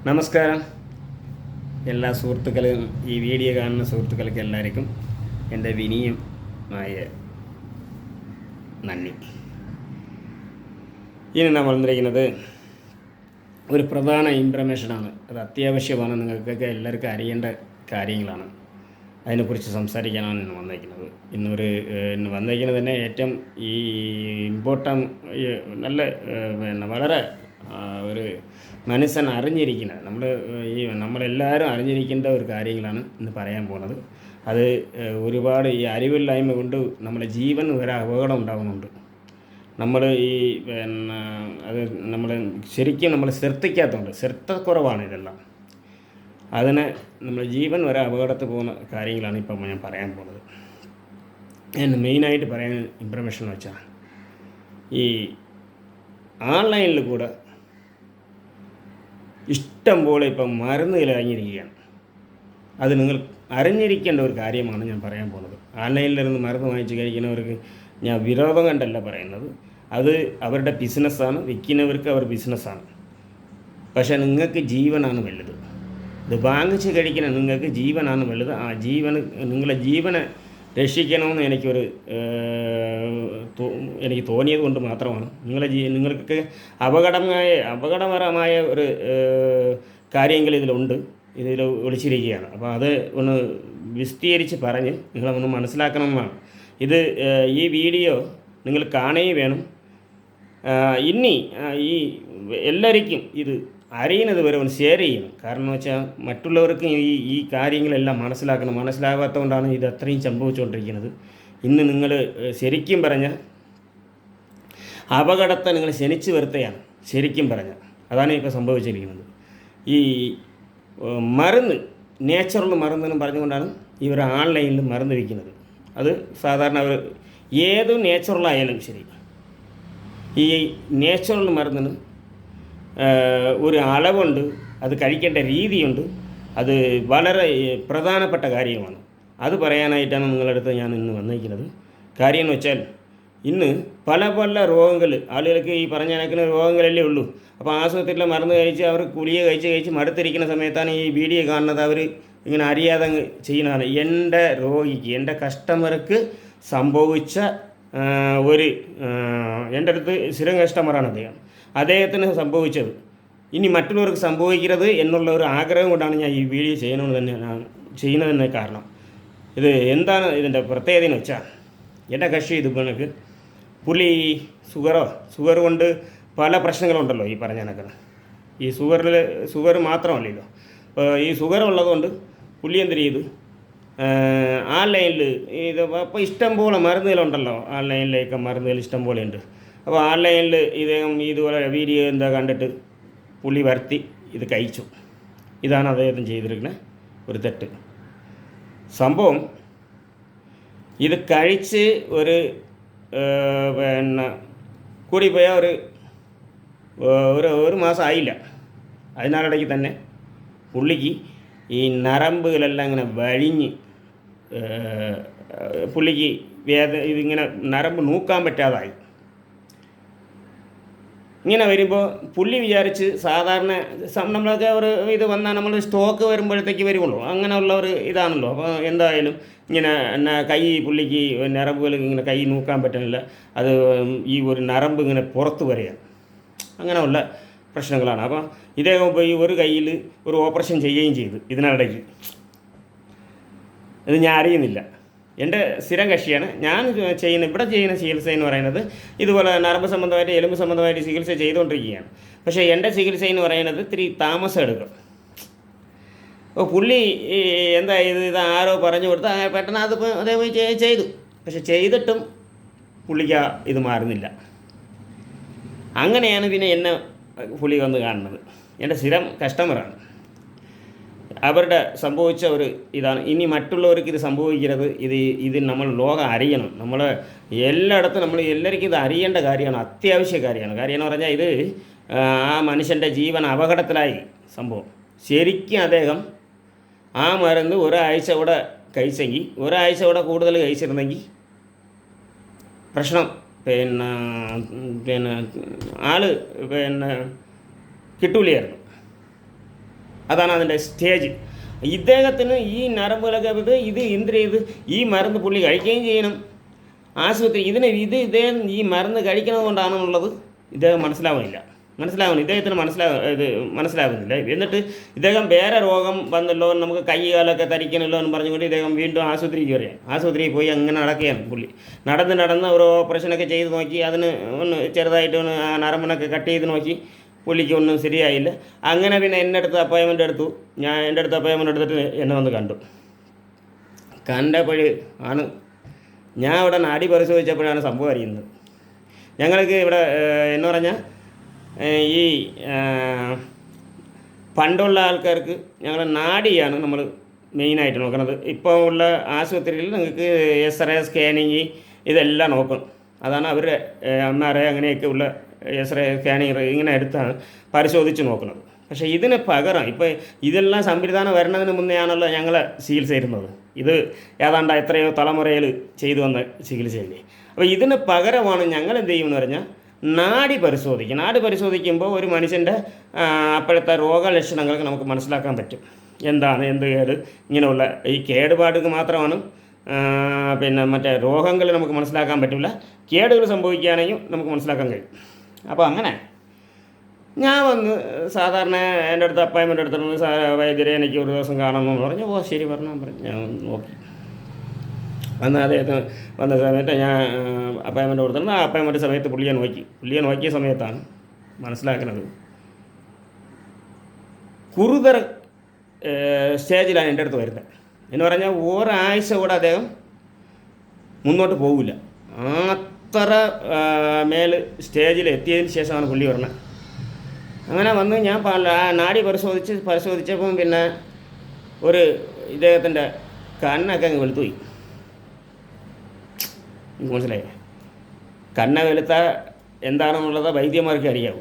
നമസ്കാരം എല്ലാ സുഹൃത്തുക്കളും, ഈ വീഡിയോ കാണുന്ന സുഹൃത്തുക്കൾക്ക് എല്ലാവർക്കും എൻ്റെ വിനീയമായ നന്ദി. ഇനി നമ്മൾ വന്നിരിക്കുന്നത് ഒരു പ്രധാന ഇൻഫർമേഷനാണ്. അത് അത്യാവശ്യമാണ്, നിങ്ങൾക്കൊക്കെ എല്ലാവർക്കും അറിയേണ്ട കാര്യങ്ങളാണ്. അതിനെക്കുറിച്ച് സംസാരിക്കാനാണ് ഇന്ന് വന്നിരിക്കുന്നത്. ഇന്ന് വന്നിരിക്കുന്നത് തന്നെ ഏറ്റവും ഈ നല്ല വളരെ ഒരു മനുഷ്യൻ അറിഞ്ഞിരിക്കുന്നത്, നമ്മളെല്ലാവരും അറിഞ്ഞിരിക്കേണ്ട ഒരു കാര്യങ്ങളാണ് ഇന്ന് പറയാൻ പോകുന്നത്. അത് ഒരുപാട് ഈ അറിവില്ലായ്മ കൊണ്ട് നമ്മുടെ ജീവൻ ഒരു അപകടം ഉണ്ടാകുന്നുണ്ട്. നമ്മൾ അത് ശരിക്കും ശ്രദ്ധിക്കാത്തതുകൊണ്ട്, ശ്രദ്ധക്കുറവാണ് ഇതെല്ലാം. അതിന് നമ്മുടെ ജീവൻ വരെ അപകടത്തിൽ പോകുന്ന കാര്യങ്ങളാണ് ഇപ്പം ഞാൻ പറയാൻ പോകുന്നത്. ഞാൻ മെയിനായിട്ട് പറയാൻ ഇൻഫർമേഷൻ എന്ന് വെച്ചാൽ, ഈ ഓൺലൈനിൽ കൂടെ ഇഷ്ടം പോലെ ഇപ്പം മരുന്നുകൾ ഇറങ്ങിയിരിക്കുകയാണ്. അത് നിങ്ങൾ അറിഞ്ഞിരിക്കേണ്ട ഒരു കാര്യമാണ് ഞാൻ പറയാൻ പോകുന്നത്. ഓൺലൈനിലിരുന്ന് മരുന്ന് വാങ്ങിച്ച് കഴിക്കുന്നവർക്ക് ഞാൻ വിരോധം കണ്ടല്ല പറയുന്നത്. അത് അവരുടെ ബിസിനസ്സാണ്, വിൽക്കുന്നവർക്ക് അവർ ബിസിനസ്സാണ്. പക്ഷേ നിങ്ങൾക്ക് ജീവനാണ് വലുത്. ഇത് വാങ്ങിച്ച് കഴിക്കുന്ന നിങ്ങൾക്ക് ജീവനാണ് വലുത്. ആ നിങ്ങളെ ജീവനെ രക്ഷിക്കണമെന്ന് എനിക്ക് തോന്നിയത് കൊണ്ട് മാത്രമാണ്. നിങ്ങൾക്ക് അപകടകരമായ ഒരു കാര്യങ്ങൾ ഇതിലുണ്ട്, ഇതിൽ ഒളിച്ചിരിക്കുകയാണ്. അപ്പോൾ അത് ഒന്ന് വിസ്തീരിച്ച് പറഞ്ഞ് നിങ്ങളൊന്ന് മനസ്സിലാക്കണമെന്നാണ്. ഈ വീഡിയോ നിങ്ങൾ കാണുകയും വേണം. ഇനി എല്ലാവർക്കും ഇത് അറിയുന്നത് വരെ ഒന്ന് ഷെയർ ചെയ്യണം. കാരണം എന്ന് വെച്ചാൽ മറ്റുള്ളവർക്കും ഈ കാര്യങ്ങളെല്ലാം മനസ്സിലാകാത്തതുകൊണ്ടാണ് ഇത് അത്രയും സംഭവിച്ചുകൊണ്ടിരിക്കുന്നത്. ഇന്ന് നിങ്ങൾ ശരിക്കും പറഞ്ഞാൽ അപകടത്തെ നിങ്ങൾ ക്ഷണിച്ചു വരുത്തുകയാണ്. ശരിക്കും പറഞ്ഞാൽ അതാണ് ഇപ്പോൾ സംഭവിച്ചിരിക്കുന്നത്. ഈ നേച്ചുറൽ മരുന്നെന്നും പറഞ്ഞുകൊണ്ടാണ് ഇവർ ഓൺലൈനിൽ മരുന്ന് വയ്ക്കുന്നത്. അത് സാധാരണ അവർ ഏത് നേച്ചുറലായാലും ശരി, ഈ നേച്ചുറൽ മരുന്നിന് ഒരു അളവുണ്ട്, അത് കഴിക്കേണ്ട രീതിയുണ്ട്. അത് വളരെ പ്രധാനപ്പെട്ട കാര്യമാണ്. അത് പറയാനായിട്ടാണ് നിങ്ങളടുത്ത് ഞാൻ ഇന്ന് വന്നിരിക്കുന്നത്. കാര്യം എന്ന് വെച്ചാൽ, ഇന്ന് പല രോഗങ്ങൾ ആളുകൾക്ക് ഈ പറഞ്ഞ കണക്കിന് രോഗങ്ങളല്ലേ ഉള്ളൂ. അപ്പോൾ ആശുപത്രിയിലെ മരുന്ന് കഴിച്ച് അവർ ഗുളിക കഴിച്ച് മടുത്തിരിക്കുന്ന സമയത്താണ് ഈ വീഡിയോ കാണുന്നത്. അവർ ഇങ്ങനെ അറിയാതെ ചെയ്യുന്നതാണ്. എൻ്റെ രോഗിക്ക്, എൻ്റെ കസ്റ്റമർക്ക് സംഭവിച്ച എൻ്റെ അടുത്ത് സ്ഥിരം കസ്റ്റമറാണ് അദ്ദേഹത്തിന് സംഭവിച്ചത്. ഇനി മറ്റുള്ളവർക്ക് സംഭവിക്കരുത് എന്നുള്ള ഒരു ആഗ്രഹം കൊണ്ടാണ് ഞാൻ ഈ വീഡിയോ ചെയ്യുന്നതെന്ന് കാരണം. ഇത് എന്താണ് ഇതിൻ്റെ പ്രത്യേകത എന്ന് വെച്ചാൽ, എൻ്റെ കക്ഷി ഇത് കണക്ക് പുള്ളി ഷുഗർ കൊണ്ട് പല പ്രശ്നങ്ങളുണ്ടല്ലോ. ഈ പറഞ്ഞ കണക്കിന് ഈ ഷുഗർ മാത്രമല്ലല്ലോ. ഈ ഷുഗർ ഉള്ളതുകൊണ്ട് പുള്ളി എന്ത് ചെയ്തു, ഓൺലൈനിൽ അപ്പോൾ ഇഷ്ടംപോലെ മരുന്നുകളുണ്ടല്ലോ. ഓൺലൈനിലേക്ക് മരുന്നുകൾ ഇഷ്ടംപോലെ ഉണ്ട്. അപ്പോൾ ഓൺലൈനിൽ ഇതുപോലെ വീഡിയോ കണ്ടിട്ട് പുള്ളി വരുത്തി ഇത് കഴിച്ചു. ഇതാണ് അദ്ദേഹത്തിന് ചെയ്തിരിക്കുന്ന ഒരു തെറ്റ്. സംഭവം ഇത് കഴിച്ച് കൂടിപ്പോയാൽ ഒരു മാസം ആയില്ല. അതിനിടയ്ക്ക് തന്നെ പുള്ളിക്ക് ഈ നരമ്പുകളെല്ലാം ഇങ്ങനെ വഴിഞ്ഞ് പുള്ളിക്ക് ഇതിങ്ങനെ നരമ്പ് നൂക്കാൻ പറ്റാതായി. ഇങ്ങനെ വരുമ്പോൾ പുള്ളി വിചാരിച്ച്, സാധാരണ നമ്മളൊക്കെ ഇത് വന്നാൽ നമ്മൾ സ്റ്റോക്ക് വരുമ്പോഴത്തേക്ക് വരുള്ളൂ, അങ്ങനെയുള്ള ഒരു ഇതാണല്ലോ. അപ്പോൾ എന്തായാലും ഇങ്ങനെ പുള്ളിക്ക് നരമ്പുകൾ ഇങ്ങനെ കൈ നൂക്കാൻ പറ്റുന്നില്ല. അത് ഈ ഒരു നരമ്പ് ഇങ്ങനെ പുറത്ത് വരികയാണ്. അങ്ങനെയുള്ള പ്രശ്നങ്ങളാണ്. അപ്പോൾ ഇദ്ദേഹം ഇപ്പോൾ ഈ ഒരു കയ്യിൽ ഒരു ഓപ്പറേഷൻ ചെയ്യുകയും ചെയ്തു ഇതിനിടയ്ക്ക്. ഇത് ഞാൻ അറിയുന്നില്ല. എൻ്റെ സ്ഥിരം കക്ഷിയാണ്. ഇവിടെ ചെയ്യുന്ന ചികിത്സ എന്ന് പറയുന്നത് ഇതുപോലെ നരമ്പ് സംബന്ധമായിട്ട്, എലുമ്പ് സംബന്ധമായിട്ട് ചികിത്സ ചെയ്തുകൊണ്ടിരിക്കുകയാണ്. പക്ഷേ എൻ്റെ ചികിത്സ എന്ന് പറയുന്നത് ഇത്തിരി താമസം എടുക്കും. അപ്പോൾ പുള്ളി ഇത് ആരോ പറഞ്ഞു കൊടുത്ത് പെട്ടെന്ന് അതേപോലെ ചെയ്തു. പക്ഷെ ചെയ്തിട്ടും പുള്ളിക്ക് ഇത് മാറുന്നില്ല. അങ്ങനെയാണ് പിന്നെ എന്നെ പുള്ളി വന്ന് കാണുന്നത്. എൻ്റെ സ്ഥിരം കസ്റ്റമറാണ്. അവരുടെ സംഭവിച്ച ഒരു ഇതാണ്. ഇനി മറ്റുള്ളവർക്ക് ഇത് സംഭവിക്കരുത്. ഇത് നമ്മൾ ലോകം അറിയണം. എല്ലായിടത്തും എല്ലാവർക്കും ഇത് അറിയേണ്ട കാര്യമാണ്, അത്യാവശ്യ കാര്യമാണ്. കാര്യം എന്ന് പറഞ്ഞാൽ ഇത് ആ മനുഷ്യൻ്റെ ജീവൻ അപകടത്തിലായി സംഭവം. ശരിക്കും അദ്ദേഹം ആ മരുന്ന് ഒരാഴ്ച കൂടെ കഴിച്ചെങ്കിൽ, ഒരാഴ്ച കൂടെ കൂടുതൽ കഴിച്ചിരുന്നെങ്കിൽ പ്രശ്നം ആൾ കിട്ടൂലായിരുന്നു. അതാണ് അതിൻ്റെ സ്റ്റേജ്. ഇദ്ദേഹത്തിന് ഈ നരമ്പുകളൊക്കെ ഇത് എന്തിന് ഈ മരുന്ന് പുള്ളി കഴിക്കുകയും ചെയ്യണം. ആശുപത്രി ഇദ്ദേഹം ഈ മരുന്ന് കഴിക്കുന്നത് കൊണ്ടാണെന്നുള്ളത് ഇദ്ദേഹം ഇദ്ദേഹത്തിന് മനസ്സിലാകുന്നില്ല. എന്നിട്ട് ഇദ്ദേഹം വേറെ രോഗം വന്നല്ലോ, നമുക്ക് കൈ കാലൊക്കെ തരിക്കണമല്ലോ എന്ന് പറഞ്ഞുകൊണ്ട് ഇദ്ദേഹം വീണ്ടും ആശുപത്രിക്ക് കയറിയാണ്. ആശുപത്രിയിൽ പോയി അങ്ങനെ നടക്കുകയാണ് പുള്ളി. നടന്ന് ഒരു ഓപ്പറേഷനൊക്കെ ചെയ്ത് നോക്കി, അതിന് ഒന്ന് ചെറുതായിട്ട് ഒന്ന് ആ നരമ്പിനൊക്കെ കട്ട് ചെയ്ത് നോക്കി, പുള്ളിക്ക് ഒന്നും ശരിയായില്ല. അങ്ങനെ പിന്നെ എൻ്റെ അടുത്ത് അപ്പോയിൻമെൻ്റ് എടുത്തു. എൻ്റെ അടുത്ത് അപ്പോയിൻമെൻ്റ് എടുത്തിട്ട് എന്നെ വന്ന് കണ്ടപ്പോൾ ആണ് ഞാൻ ഇവിടെ നാടി പരിശോധിച്ചപ്പോഴാണ് സംഭവം അറിയുന്നത്. ഞങ്ങൾക്ക് ഇവിടെ എന്ന് പറഞ്ഞാൽ ഈ പണ്ടുള്ള ആൾക്കാർക്ക് ഞങ്ങളുടെ നാഡിയാണ് നമ്മൾ മെയിനായിട്ട് നോക്കുന്നത്. ഇപ്പോൾ ഉള്ള ആശുപത്രിയിൽ നിങ്ങൾക്ക് എക്സ്റേ, സ്കാനിങ് ഇതെല്ലാം നോക്കും. അതാണ് അവരുടെ MRI അങ്ങനെയൊക്കെ ഉള്ള എക്സ്റേ, സ്കാനിങ് ഇങ്ങനെ എടുത്താണ് പരിശോധിച്ച് നോക്കുന്നത്. പക്ഷേ ഇതിന് പകരം ഇപ്പോൾ ഇതെല്ലാം സംവിധാനം വരുന്നതിന് മുന്നേ ആണല്ലോ ഞങ്ങൾ ചികിത്സ തരുന്നത്. ഇത് ഏതാണ്ട് എത്രയോ തലമുറയിൽ ചെയ്തു വന്ന ചികിത്സയല്ലേ. അപ്പോൾ ഇതിന് പകരമാണ് ഞങ്ങൾ എന്ത് ചെയ്യുമെന്ന് പറഞ്ഞാൽ നാഡി പരിശോധിക്കുമ്പോൾ ഒരു മനുഷ്യൻ്റെ അപ്പോഴത്തെ രോഗലക്ഷണങ്ങൾക്ക് നമുക്ക് മനസ്സിലാക്കാൻ പറ്റും. എന്ത് കേട്, ഇങ്ങനെയുള്ള ഈ കേടുപാടുകൾ മാത്രമാണ്. പിന്നെ മറ്റേ രോഗങ്ങൾ നമുക്ക് മനസ്സിലാക്കാൻ പറ്റില്ല. കേടുകൾ സംഭവിക്കുകയാണെങ്കിൽ നമുക്ക് മനസ്സിലാക്കാൻ കഴിയും. അപ്പോൾ അങ്ങനെ ഞാൻ വന്ന് സാധാരണ എൻ്റെ അടുത്ത് അപ്പോയിൻമെൻ്റ് എടുത്തിട്ട് വൈദ്യരെ എനിക്ക് ഒരു ദിവസം കാണണമെന്ന് പറഞ്ഞു. ശരി പറഞ്ഞു. ഞാൻ നോക്കി അന്ന് അദ്ദേഹത്തിന് വന്ന സമയത്ത് ഞാൻ അപ്പോയിൻമെൻ്റ് കൊടുത്തിരുന്നു. ആ അപ്പോയിൻമെൻ്റ് സമയത്ത് പുള്ളിയെ നോക്കിയ സമയത്താണ് മനസ്സിലാക്കുന്നത് കുറുതര സ്റ്റേജിലാണ് എൻ്റെ അടുത്ത് വരുന്നത്. എന്ന് പറഞ്ഞാൽ ഒരാഴ്ച കൂടെ അദ്ദേഹം മുന്നോട്ട് പോകില്ല. അത്ര സ്റ്റേജിൽ എത്തിയതിന് ശേഷമാണ് പുള്ളി വരുന്നത്. അങ്ങനെ വന്ന് ഞാൻ നാഡി പരിശോധിച്ചപ്പം പിന്നെ ഇദ്ദേഹത്തിൻ്റെ കണ്ണൊക്കെ അങ്ങ് വെളുത്തുപോയി. മനസ്സിലായി? കണ്ണ വെളുത്ത എന്താണെന്നുള്ളത് വൈദ്യന്മാർക്ക് അറിയാവൂ.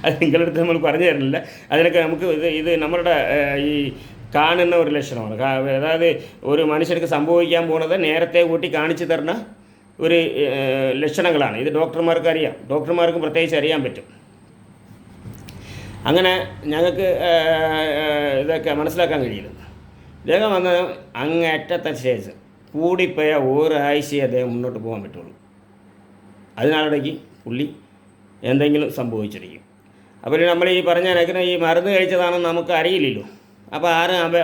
അത് നിങ്ങളുടെ നമ്മൾ പറഞ്ഞു തരുന്നില്ല. അതിനൊക്കെ നമുക്ക് ഇത് നമ്മളുടെ ഈ കാണുന്ന ഒരു ലക്ഷണമാണ്. അതായത് ഒരു മനുഷ്യർക്ക് സംഭവിക്കാൻ പോകുന്നത് നേരത്തെ കൂട്ടി കാണിച്ചു തരുന്ന ഒരു ലക്ഷണങ്ങളാണ്. ഇത് ഡോക്ടർമാർക്ക് അറിയാം, ഡോക്ടർമാർക്കും പ്രത്യേകിച്ച് അറിയാൻ പറ്റും. അങ്ങനെ ഞങ്ങൾക്ക് ഇതൊക്കെ മനസ്സിലാക്കാൻ കഴിയില്ല. ഇദ്ദേഹം വന്ന അങ്ങേറ്റത്തെ സ്റ്റേജ് കൂടിപ്പോയ ഒരാഴ്ചയെ അദ്ദേഹം മുന്നോട്ട് പോകാൻ പറ്റുള്ളൂ. അതിനിടയ്ക്ക് പുള്ളി എന്തെങ്കിലും സംഭവിച്ചിരിക്കും. അപ്പോൾ നമ്മൾ ഈ പറഞ്ഞ ഈ മരുന്ന് കഴിച്ചതാണെന്ന് നമുക്ക് അറിയില്ലല്ലോ. അപ്പോൾ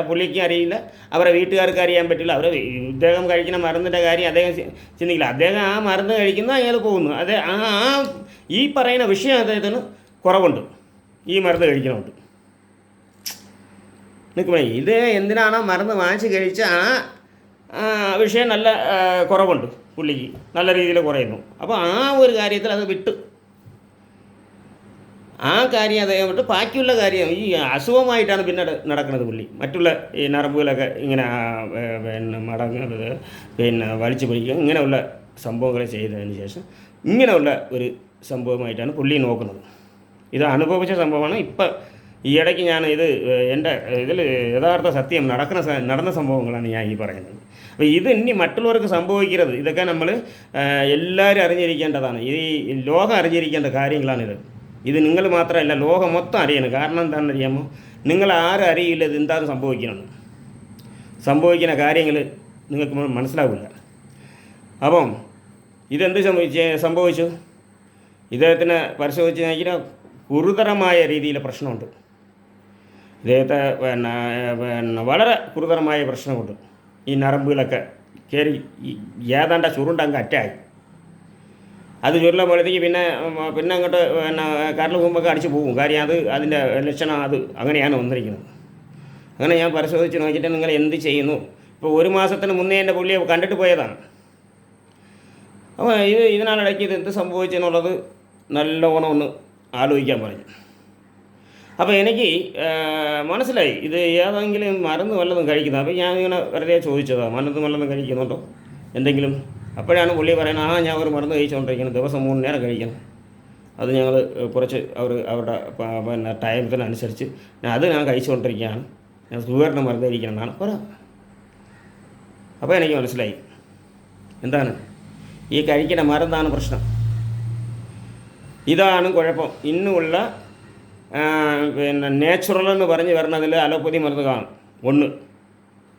പുള്ളിക്ക് അറിയില്ല, അവരുടെ വീട്ടുകാർക്ക് അറിയാൻ പറ്റില്ല. ഇദ്ദേഹം കഴിക്കുന്ന മരുന്നിൻ്റെ കാര്യം അദ്ദേഹം ചിന്തിക്കില്ല. അദ്ദേഹം ആ മരുന്ന് കഴിക്കുന്നു, അയാൾ പോകുന്നു. ഈ പറയുന്ന വിഷയം അദ്ദേഹത്തിന് കുറവുണ്ട്. ഈ മരുന്ന് കഴിക്കണമുണ്ട്. നിൽക്കുമ്പോൾ ഇത് എന്തിനാണോ മരുന്ന് വാങ്ങിച്ച് കഴിച്ച ആ വിഷയം നല്ല കുറവുണ്ട്, പുള്ളിക്ക് നല്ല രീതിയിൽ കുറയുന്നു. അപ്പോൾ ആ ഒരു കാര്യത്തിൽ അത് വിട്ട് ആ കാര്യം അദ്ദേഹം വിട്ട് ബാക്കിയുള്ള കാര്യം ഈ അസുഖമായിട്ടാണ് പിന്നെ നടക്കുന്നത് പുള്ളി. മറ്റുള്ള ഈ നരമ്പുകളൊക്കെ ഇങ്ങനെ മടങ്ങുന്നത്, വലിച്ചു പിടിക്കുക, ഇങ്ങനെയുള്ള സംഭവങ്ങൾ ചെയ്തതിന് ശേഷം ഇങ്ങനെയുള്ള ഒരു സംഭവമായിട്ടാണ് പുള്ളി നോക്കുന്നത്. ഇത് അനുഭവിച്ച സംഭവമാണ്. ഇപ്പം ഈ ഇടയ്ക്ക് ഞാൻ എൻ്റെ ഇതിൽ യഥാർത്ഥ സത്യം നടന്ന സംഭവങ്ങളാണ് ഞാൻ ഈ പറയുന്നത്. അപ്പോൾ ഇത് ഇനി മറ്റുള്ളവർക്ക് സംഭവിക്കരുത്. ഇതൊക്കെ നമ്മൾ എല്ലാവരും അറിഞ്ഞിരിക്കേണ്ടതാണ്. ഈ ലോകം അറിഞ്ഞിരിക്കേണ്ട കാര്യങ്ങളാണിത്. ഇത് നിങ്ങൾ മാത്രമല്ല, ലോകം മൊത്തം അറിയണം. കാരണം എന്താണെന്ന് അറിയാമോ? നിങ്ങൾ ആരും അറിയില്ല ഇത് എന്താണ് സംഭവിക്കുന്ന കാര്യങ്ങൾ നിങ്ങൾക്ക് മനസ്സിലാവില്ല. അപ്പം ഇതെന്ത് സംഭവിച്ചു? ഇദ്ദേഹത്തിന് പരിശോധിച്ച് നോക്കിയാൽ ഗുരുതരമായ രീതിയിൽ പ്രശ്നമുണ്ട്. ഇദ്ദേഹത്തെ വളരെ ഗുരുതരമായ പ്രശ്നമുണ്ട്. ഈ നരമ്പുകളൊക്കെ കയറി ഏതാണ്ട് ചുരുണ്ടങ്ങ് അറ്റായി. അത് ചുരുളുമ്പോഴത്തേക്ക് പിന്നെ അങ്ങോട്ട് കരൾ മുമ്പൊക്കെ അടിച്ചു പോകും. കാര്യം അതിൻ്റെ ലക്ഷണം അങ്ങനെയാണ് വന്നിരിക്കുന്നത്. അങ്ങനെ ഞാൻ പരിശോധിച്ച് നോക്കിയിട്ട് നിങ്ങൾ എന്ത് ചെയ്യുന്നു? ഇപ്പോൾ 1 മാസത്തിന് മുന്നേ എൻ്റെ പുള്ളിയെ കണ്ടിട്ട് പോയതാണ്. അപ്പോൾ ഇതിനിടയ്ക്ക് ഇത് എന്ത് സംഭവിച്ചെന്നുള്ളത് നല്ലോണം ഒന്ന് ആലോചിക്കാൻ പറഞ്ഞു. അപ്പോൾ എനിക്ക് മനസ്സിലായി ഇത് ഏതെങ്കിലും മരുന്ന് വല്ലതും കഴിക്കുന്നത്. അപ്പോൾ ഞാൻ ഇങ്ങനെ വെറുതെ ചോദിച്ചതാണ്, മരുന്ന് വല്ലതും കഴിക്കുന്നുണ്ടോ എന്തെങ്കിലും? അപ്പോഴാണ് പുള്ളി പറയുന്നത്, ഞാൻ ഒരു മരുന്ന് കഴിച്ചുകൊണ്ടിരിക്കുന്നത്, ദിവസം 3 നേരം കഴിക്കണം. അത് ഞങ്ങൾ കുറച്ച് അവരുടെ ടൈമത്തിനനുസരിച്ച് ഞാൻ കഴിച്ചുകൊണ്ടിരിക്കുകയാണ്. ഞാൻ ഷുഗറിന് മരുന്ന് കഴിക്കണമെന്നാണ് പറയാം. അപ്പോൾ എനിക്ക് മനസ്സിലായി എന്താണ് ഈ കഴിക്കുന്ന മരുന്നാണ് പ്രശ്നം. ഇതാണ് കുഴപ്പം. ഇന്നുള്ള പിന്നെ നാച്ചുറൽ എന്ന് പറഞ്ഞ് വരണതിൽ അലോപ്പതി മരുന്ന് കാണും. ഒന്ന്,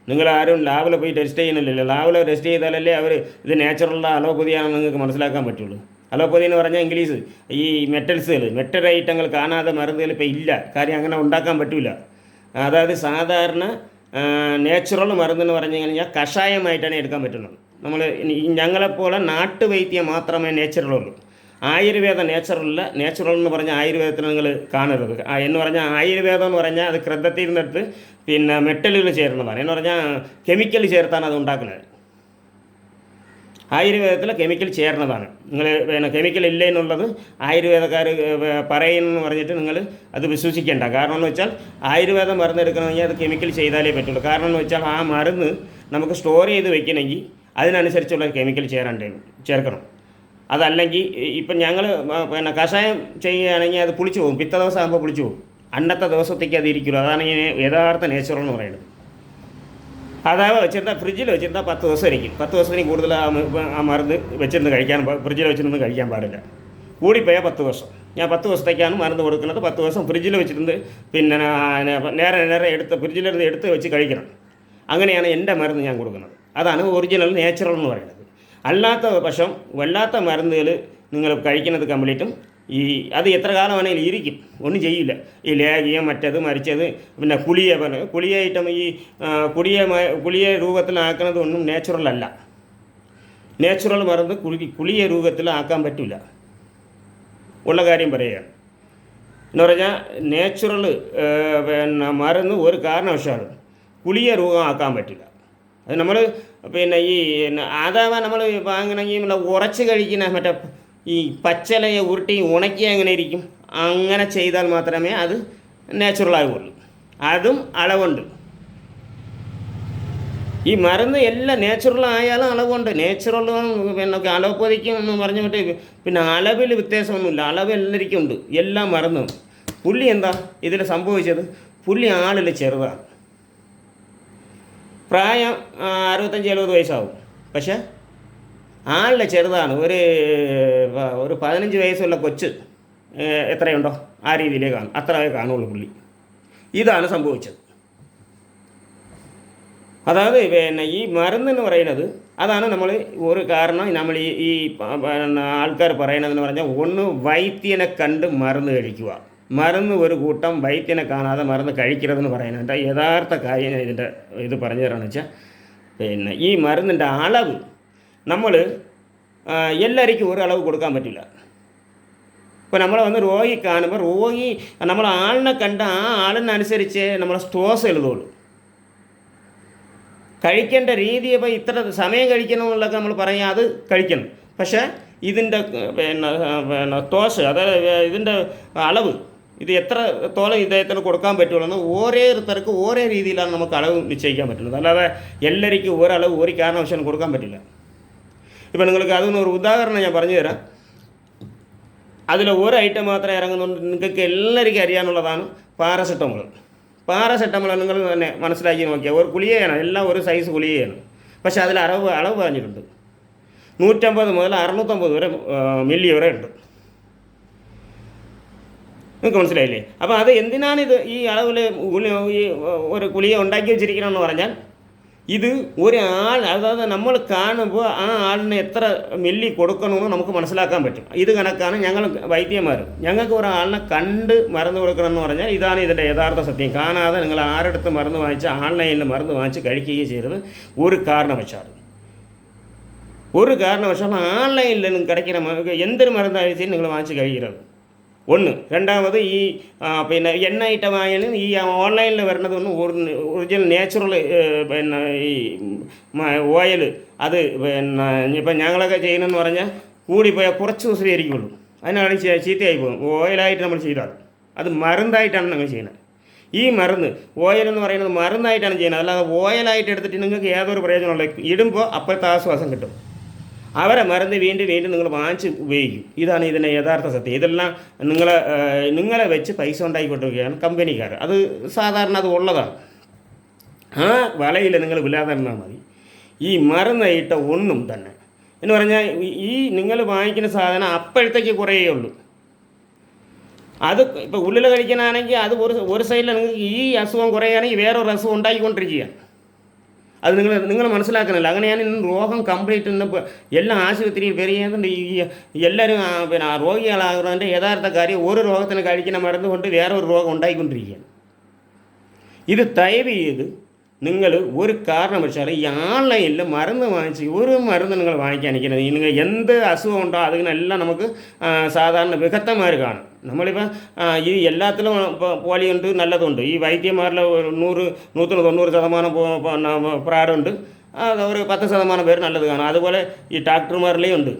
നിങ്ങളാരും ലാബിൽ പോയി ടെസ്റ്റ് ചെയ്യുന്നില്ലല്ലോ. ലാബിൽ ടെസ്റ്റ് ചെയ്താലല്ലേ അവർ ഇത് നാച്ചുറലുള്ള അലോപ്പതിയാണെന്ന് നിങ്ങൾക്ക് മനസ്സിലാക്കാൻ പറ്റുള്ളൂ. അലോപ്പതി എന്ന് പറഞ്ഞാൽ ഇംഗ്ലീഷ് ഈ മെറ്റൽ ഐറ്റങ്ങൾ കാണാതെ മരുന്നുകൾ ഇപ്പോൾ ഇല്ല. കാര്യം അങ്ങനെ ഉണ്ടാക്കാൻ പറ്റില്ല. അതായത് സാധാരണ നാച്ചുറൽ മരുന്നെന്ന് പറഞ്ഞു കഴിഞ്ഞാൽ കഷായമായിട്ടാണ് എടുക്കാൻ പറ്റുന്നത്. നമ്മൾ ഞങ്ങളെപ്പോലെ നാട്ടുവൈദ്യം മാത്രമേ നാച്ചുറലുള്ളൂ. ആയുർവേദം നാച്ചുറൽ എന്ന് പറഞ്ഞാൽ ആയുർവേദത്തിന് നിങ്ങൾ കാണരുത്. എന്ന് പറഞ്ഞാൽ ആയുർവേദം എന്ന് പറഞ്ഞാൽ അത് കൃതത്തിൽ നിന്നെടുത്ത് പിന്നെ മെറ്റലുകൾ ചേരുന്നതാണ്. എന്ന് പറഞ്ഞാൽ കെമിക്കൽ ചേർത്താണ് അത് ഉണ്ടാക്കുന്നത്. ആയുർവേദത്തിൽ കെമിക്കൽ ചേർന്നതാണ്. നിങ്ങൾ പിന്നെ കെമിക്കൽ ഇല്ല എന്നുള്ളത് ആയുർവേദക്കാർ പറയുമെന്ന് പറഞ്ഞിട്ട് നിങ്ങൾ അത് വിശ്വസിക്കേണ്ട. കാരണം എന്ന് വെച്ചാൽ ആയുർവേദം മരുന്നെടുക്കണമെങ്കിൽ അത് കെമിക്കൽ ചെയ്താലേ പറ്റുള്ളൂ. കാരണം എന്ന് വെച്ചാൽ ആ മരുന്ന് നമുക്ക് സ്റ്റോർ ചെയ്ത് വെക്കണമെങ്കിൽ അതിനനുസരിച്ചുള്ള കെമിക്കൽ ചേർക്കണം. അതല്ലെങ്കിൽ ഇപ്പം ഞങ്ങൾ പിന്നെ കഷായം ചെയ്യുകയാണെങ്കിൽ അത് പുളിച്ചു പോകും. പിറ്റേ ദിവസം ആകുമ്പോൾ പുളിച്ചു പോകും. അന്നത്തെ ദിവസത്തേക്ക് അത് ഇരിക്കുള്ളൂ. അതാണ് ഈ യഥാർത്ഥ നാച്ചുറൽ എന്ന് പറയുന്നത്. അതായത് വെച്ചിരുന്നാൽ ഫ്രിഡ്ജിൽ വെച്ചിരുന്നാൽ 10 ദിവസം ഇരിക്കും. 10 ദിവസത്തിന് കൂടുതൽ ആ മരുന്ന് വെച്ചിരുന്ന് ഫ്രിഡ്ജിൽ വെച്ചിരുന്ന് കഴിക്കാൻ പാടില്ല. കൂടിപ്പോയാൽ 10 ദിവസം. ഞാൻ 10 ദിവസത്തേക്കാണ് മരുന്ന് കൊടുക്കുന്നത്. 10 ദിവസം ഫ്രിഡ്ജിൽ വെച്ചിരുന്ന് പിന്നെ നേരെ ഫ്രിഡ്ജിലിരുന്ന് എടുത്ത് വെച്ച് കഴിക്കണം. അങ്ങനെയാണ് എൻ്റെ മരുന്ന് ഞാൻ കൊടുക്കുന്നത്. അതാണ് ഒറിജിനൽ നാച്ചുറൽ എന്ന് പറയുന്നത്. അല്ലാത്ത പക്ഷം വല്ലാത്ത മരുന്നുകൾ നിങ്ങൾ കഴിക്കുന്നത് കംപ്ലീറ്റും അത് എത്ര കാലം വേണമെങ്കിലും ഇരിക്കും, ഒന്നും ചെയ്യില്ല. ഈ ലേഖ്യം മറ്റത് മരിച്ചത് പിന്നെ കുളിയ ഐറ്റം ഈ കുളിയ രൂപത്തിലാക്കുന്നത് ഒന്നും നാച്ചുറലല്ല. നാച്ചുറൽ മരുന്ന് കുളിയ രൂപത്തിലാക്കാൻ പറ്റില്ല. ഉള്ള കാര്യം പറയുക എന്ന് പറഞ്ഞാൽ നാച്ചുറൽ പിന്നെ മരുന്ന് ഒരു കാരണവശാലും കുളിയ രൂപമാക്കാൻ പറ്റില്ല. അത് നമ്മൾ പിന്നെ ഈ അഥവാ നമ്മൾ വാങ്ങണമെങ്കിൽ ഉറച്ച് കഴിക്കുന്ന മറ്റേ ഈ പച്ചിലയെ ഉരുട്ടി ഉണക്കി അങ്ങനെ ഇരിക്കും. അങ്ങനെ ചെയ്താൽ മാത്രമേ അത് നാച്ചുറലാകുള്ളൂ. അതും അളവുണ്ട്. ഈ മരുന്ന് എല്ലാം നാച്ചുറലായാലും അളവുണ്ട്. നാച്ചുറലും പിന്നെ അലോപ്പതിക്കും എന്ന് പറഞ്ഞിട്ട് പിന്നെ അളവിൽ വ്യത്യാസമൊന്നുമില്ല. അളവ് എല്ലാവർക്കും ഉണ്ട്. എല്ലാം മരുന്നും. പുള്ളി എന്താ ഇതിൽ സംഭവിച്ചത്? പുള്ളി ആളിൽ ചെറുതാണ്. പ്രായം 65-70 വയസ്സാവും. പക്ഷേ ആളിലെ ചെറുതാണ്. ഒരു 15 വയസ്സുള്ള കൊച്ച് എത്രയുണ്ടോ ആ രീതിയിലേ കാണും. അത്രയേ കാണുള്ളൂ പുള്ളി. ഇതാണ് സംഭവിച്ചത്. അതായത് പിന്നെ ഈ മരുന്നെന്ന് പറയുന്നത് അതാണ് നമ്മൾ ഒരു കാരണം നമ്മൾ ഈ ആൾക്കാർ പറയുന്നതെന്ന് പറഞ്ഞാൽ ഒന്ന് വൈദ്യനെ കണ്ട് മരുന്ന് കഴിക്കുക. മരുന്ന് ഒരു കൂട്ടം വൈദ്യനെ കാണാതെ മരുന്ന് കഴിക്കരുതെന്ന് പറയുന്നത് യഥാർത്ഥ കാര്യം. ഇതിൻ്റെ ഇത് പറഞ്ഞു തരാമെന്ന് വെച്ചാൽ പിന്നെ ഈ മരുന്നിൻ്റെ അളവ് നമ്മൾ എല്ലാവർക്കും ഒരു അളവ് കൊടുക്കാൻ പറ്റില്ല. ഇപ്പോൾ നമ്മൾ വന്ന് രോഗി കാണുമ്പോൾ നമ്മൾ ആളിനെ കണ്ട് ആ ആളിനനുസരിച്ച് നമ്മളെ സ്റ്റോസ് എഴുതുള്ളൂ. കഴിക്കേണ്ട രീതി ഇപ്പോൾ ഇത്ര സമയം കഴിക്കണം എന്നുള്ളതൊക്കെ നമ്മൾ പറയാം, അത് കഴിക്കണം. പക്ഷേ ഇതിൻ്റെ പിന്നെ തോസ്, അതായത് ഇതിൻ്റെ അളവ്, ഇത് എത്ര തോളം ഇദ്ദേഹത്തിന് കൊടുക്കാൻ പറ്റുള്ളൂ ഓരോരുത്തർക്ക് ഓരോ രീതിയിലാണ് നമുക്ക് അളവ് നിശ്ചയിക്കാൻ പറ്റുന്നത്. അല്ലാതെ എല്ലാവർക്കും ഒരളവ് ഒരു കാരണവശാലും കൊടുക്കാൻ പറ്റില്ല. ഇപ്പം നിങ്ങൾക്ക് അതൊന്നൊരു ഉദാഹരണം ഞാൻ പറഞ്ഞു തരാം. അതിൽ ഒരു ഐറ്റം മാത്രമേ ഇറങ്ങുന്നുണ്ട്. നിങ്ങൾക്ക് എല്ലാവർക്കും അറിയാനുള്ളതാണ് പാരസെറ്റമോൾ. നിങ്ങൾ തന്നെ മനസ്സിലാക്കി നോക്കിയാൽ ഒരു ഗുളികയാണ്, എല്ലാം ഒരു സൈസ് ഗുളികയാണ്. പക്ഷേ അതിൽ അളവ് പറഞ്ഞിട്ടുണ്ട്. 150 മുതൽ 650 വരെ മില്ലി വരെ ഉണ്ട്. നിങ്ങൾക്ക് മനസ്സിലായില്ലേ? അപ്പോൾ അത് എന്തിനാണിത് ഈ അളവിൽ ഈ ഒരു ഗുളിക ഉണ്ടാക്കി വെച്ചിരിക്കണമെന്ന് പറഞ്ഞാൽ ഇത് ഒരാൾ, അതായത് നമ്മൾ കാണുമ്പോൾ ആ ആളിന് എത്ര മില്ലി കൊടുക്കണമെന്ന് നമുക്ക് മനസ്സിലാക്കാൻ പറ്റും. ഇത് കണക്കാണ് ഞങ്ങൾ വൈദ്യന്മാർ. ഞങ്ങൾക്ക് ഒരാളിനെ കണ്ട് മരുന്ന് കൊടുക്കണമെന്ന് പറഞ്ഞാൽ ഇതാണ് ഇതിൻ്റെ യഥാർത്ഥ സത്യം. കാണാതെ നിങ്ങൾ ആരെടുത്ത് മരുന്ന് വാങ്ങിച്ച് ഓൺലൈനിൽ മരുന്ന് വാങ്ങിച്ച് കഴിക്കുകയും ചെയ്തത് ഒരു കാരണവശാലും ഓൺലൈനിൽ കിടക്കുന്ന എന്തൊരു മരുന്ന് കഴിച്ചാലും നിങ്ങൾ വാങ്ങിച്ച് കഴിക്കരുത്. ഒന്ന്. രണ്ടാമത് ഈ പിന്നെ എണ്ണ ഐറ്റമായാലും ഈ ഓൺലൈനിൽ വരുന്നതൊന്നും ഒറിജിനൽ നാച്ചുറൽ പിന്നെ ഈ ഓയിൽ അത് പിന്നെ ഇപ്പം ഞങ്ങളൊക്കെ ചെയ്യുന്നതെന്ന് പറഞ്ഞാൽ കൂടിപ്പോയാൽ കുറച്ച് ദിവസമേ ഇരിക്കുള്ളൂ. അതിനാണ് ചീത്തയായി പോകും. ഓയിലായിട്ട് നമ്മൾ ചെയ്താൽ അത് മരുന്നായിട്ടാണ് നിങ്ങൾ ചെയ്യുന്നത്. ഈ മരുന്ന് ഓയിലെന്ന് പറയുന്നത് മരുന്നായിട്ടാണ് ചെയ്യുന്നത്. അല്ലാതെ ഓയിലായിട്ട് എടുത്തിട്ട് നിങ്ങൾക്ക് യാതൊരു പ്രയോജനമുള്ള, ഇടുമ്പോൾ അപ്പോഴത്തെ ആശ്വാസം കിട്ടും. അവരെ മരുന്ന് വീണ്ടും നിങ്ങൾ വാങ്ങിച്ച് ഉപയോഗിക്കും. ഇതാണ് ഇതിൻ്റെ യഥാർത്ഥ സത്യം. ഇതെല്ലാം നിങ്ങളെ വെച്ച് പൈസ ഉണ്ടാക്കിക്കൊണ്ടിരിക്കുകയാണ് കമ്പനിക്കാർ. അത് സാധാരണ അത് ഉള്ളതാണ്. ആ വലയിൽ നിങ്ങൾ വിലാതെ തന്നാൽ മതി. ഈ മരുന്നയിട്ട ഒന്നും തന്നെ എന്ന് പറഞ്ഞാൽ ഈ നിങ്ങൾ വാങ്ങിക്കുന്ന സാധനം അപ്പോഴത്തേക്ക് കുറയേ ഉള്ളൂ. അത് ഇപ്പോൾ ഉള്ളിൽ കഴിക്കാനാണെങ്കിൽ അത് ഒരു സൈഡിൽ നിങ്ങൾക്ക് ഈ അസുഖം കുറയുകയാണെങ്കിൽ വേറൊരു അസുഖം ഉണ്ടാക്കിക്കൊണ്ടിരിക്കുകയാണ്. അത് നിങ്ങൾ മനസ്സിലാക്കണില്ല. അങ്ങനെയാണ് ഇന്ന് രോഗം കംപ്ലീറ്റ് ഇന്ന് എല്ലാ ആശുപത്രിയിൽ പെരുകുന്നുണ്ട്. ഈ എല്ലാവരും പിന്നെ രോഗികളാകുന്നതിൻ്റെ യഥാർത്ഥ കാര്യം ഒരു രോഗത്തിന് കഴിക്കുന്ന മരുന്ന് കൊണ്ട് വേറൊരു രോഗം ഉണ്ടായിക്കൊണ്ടിരിക്കുകയാണ്. ഇത് ദയവ് ചെയ്ത് നിങ്ങൾ ഒരു കാരണവശാൽ ഈ ഓൺലൈനിൽ മരുന്ന് വാങ്ങിച്ച് ഒരു മരുന്ന് നിങ്ങൾ വാങ്ങിക്കാനിരിക്കുന്നത്. നിങ്ങൾ എന്ത് അസുഖം ഉണ്ടോ അതിനെല്ലാം നമുക്ക് സാധാരണ വിദഗ്ധന്മാർ കാണും. നമ്മളിപ്പോൾ ഈ എല്ലാത്തിലും പോലെയുണ്ട്, നല്ലതുണ്ട്. ഈ വൈദ്യന്മാരിൽ 100-190% പ്രാടുണ്ട്, അത് ഒരു 10% പേര് നല്ലത് കാണും. അതുപോലെ ഈ ഡാക്ടർമാരിലേയും ഉണ്ട്.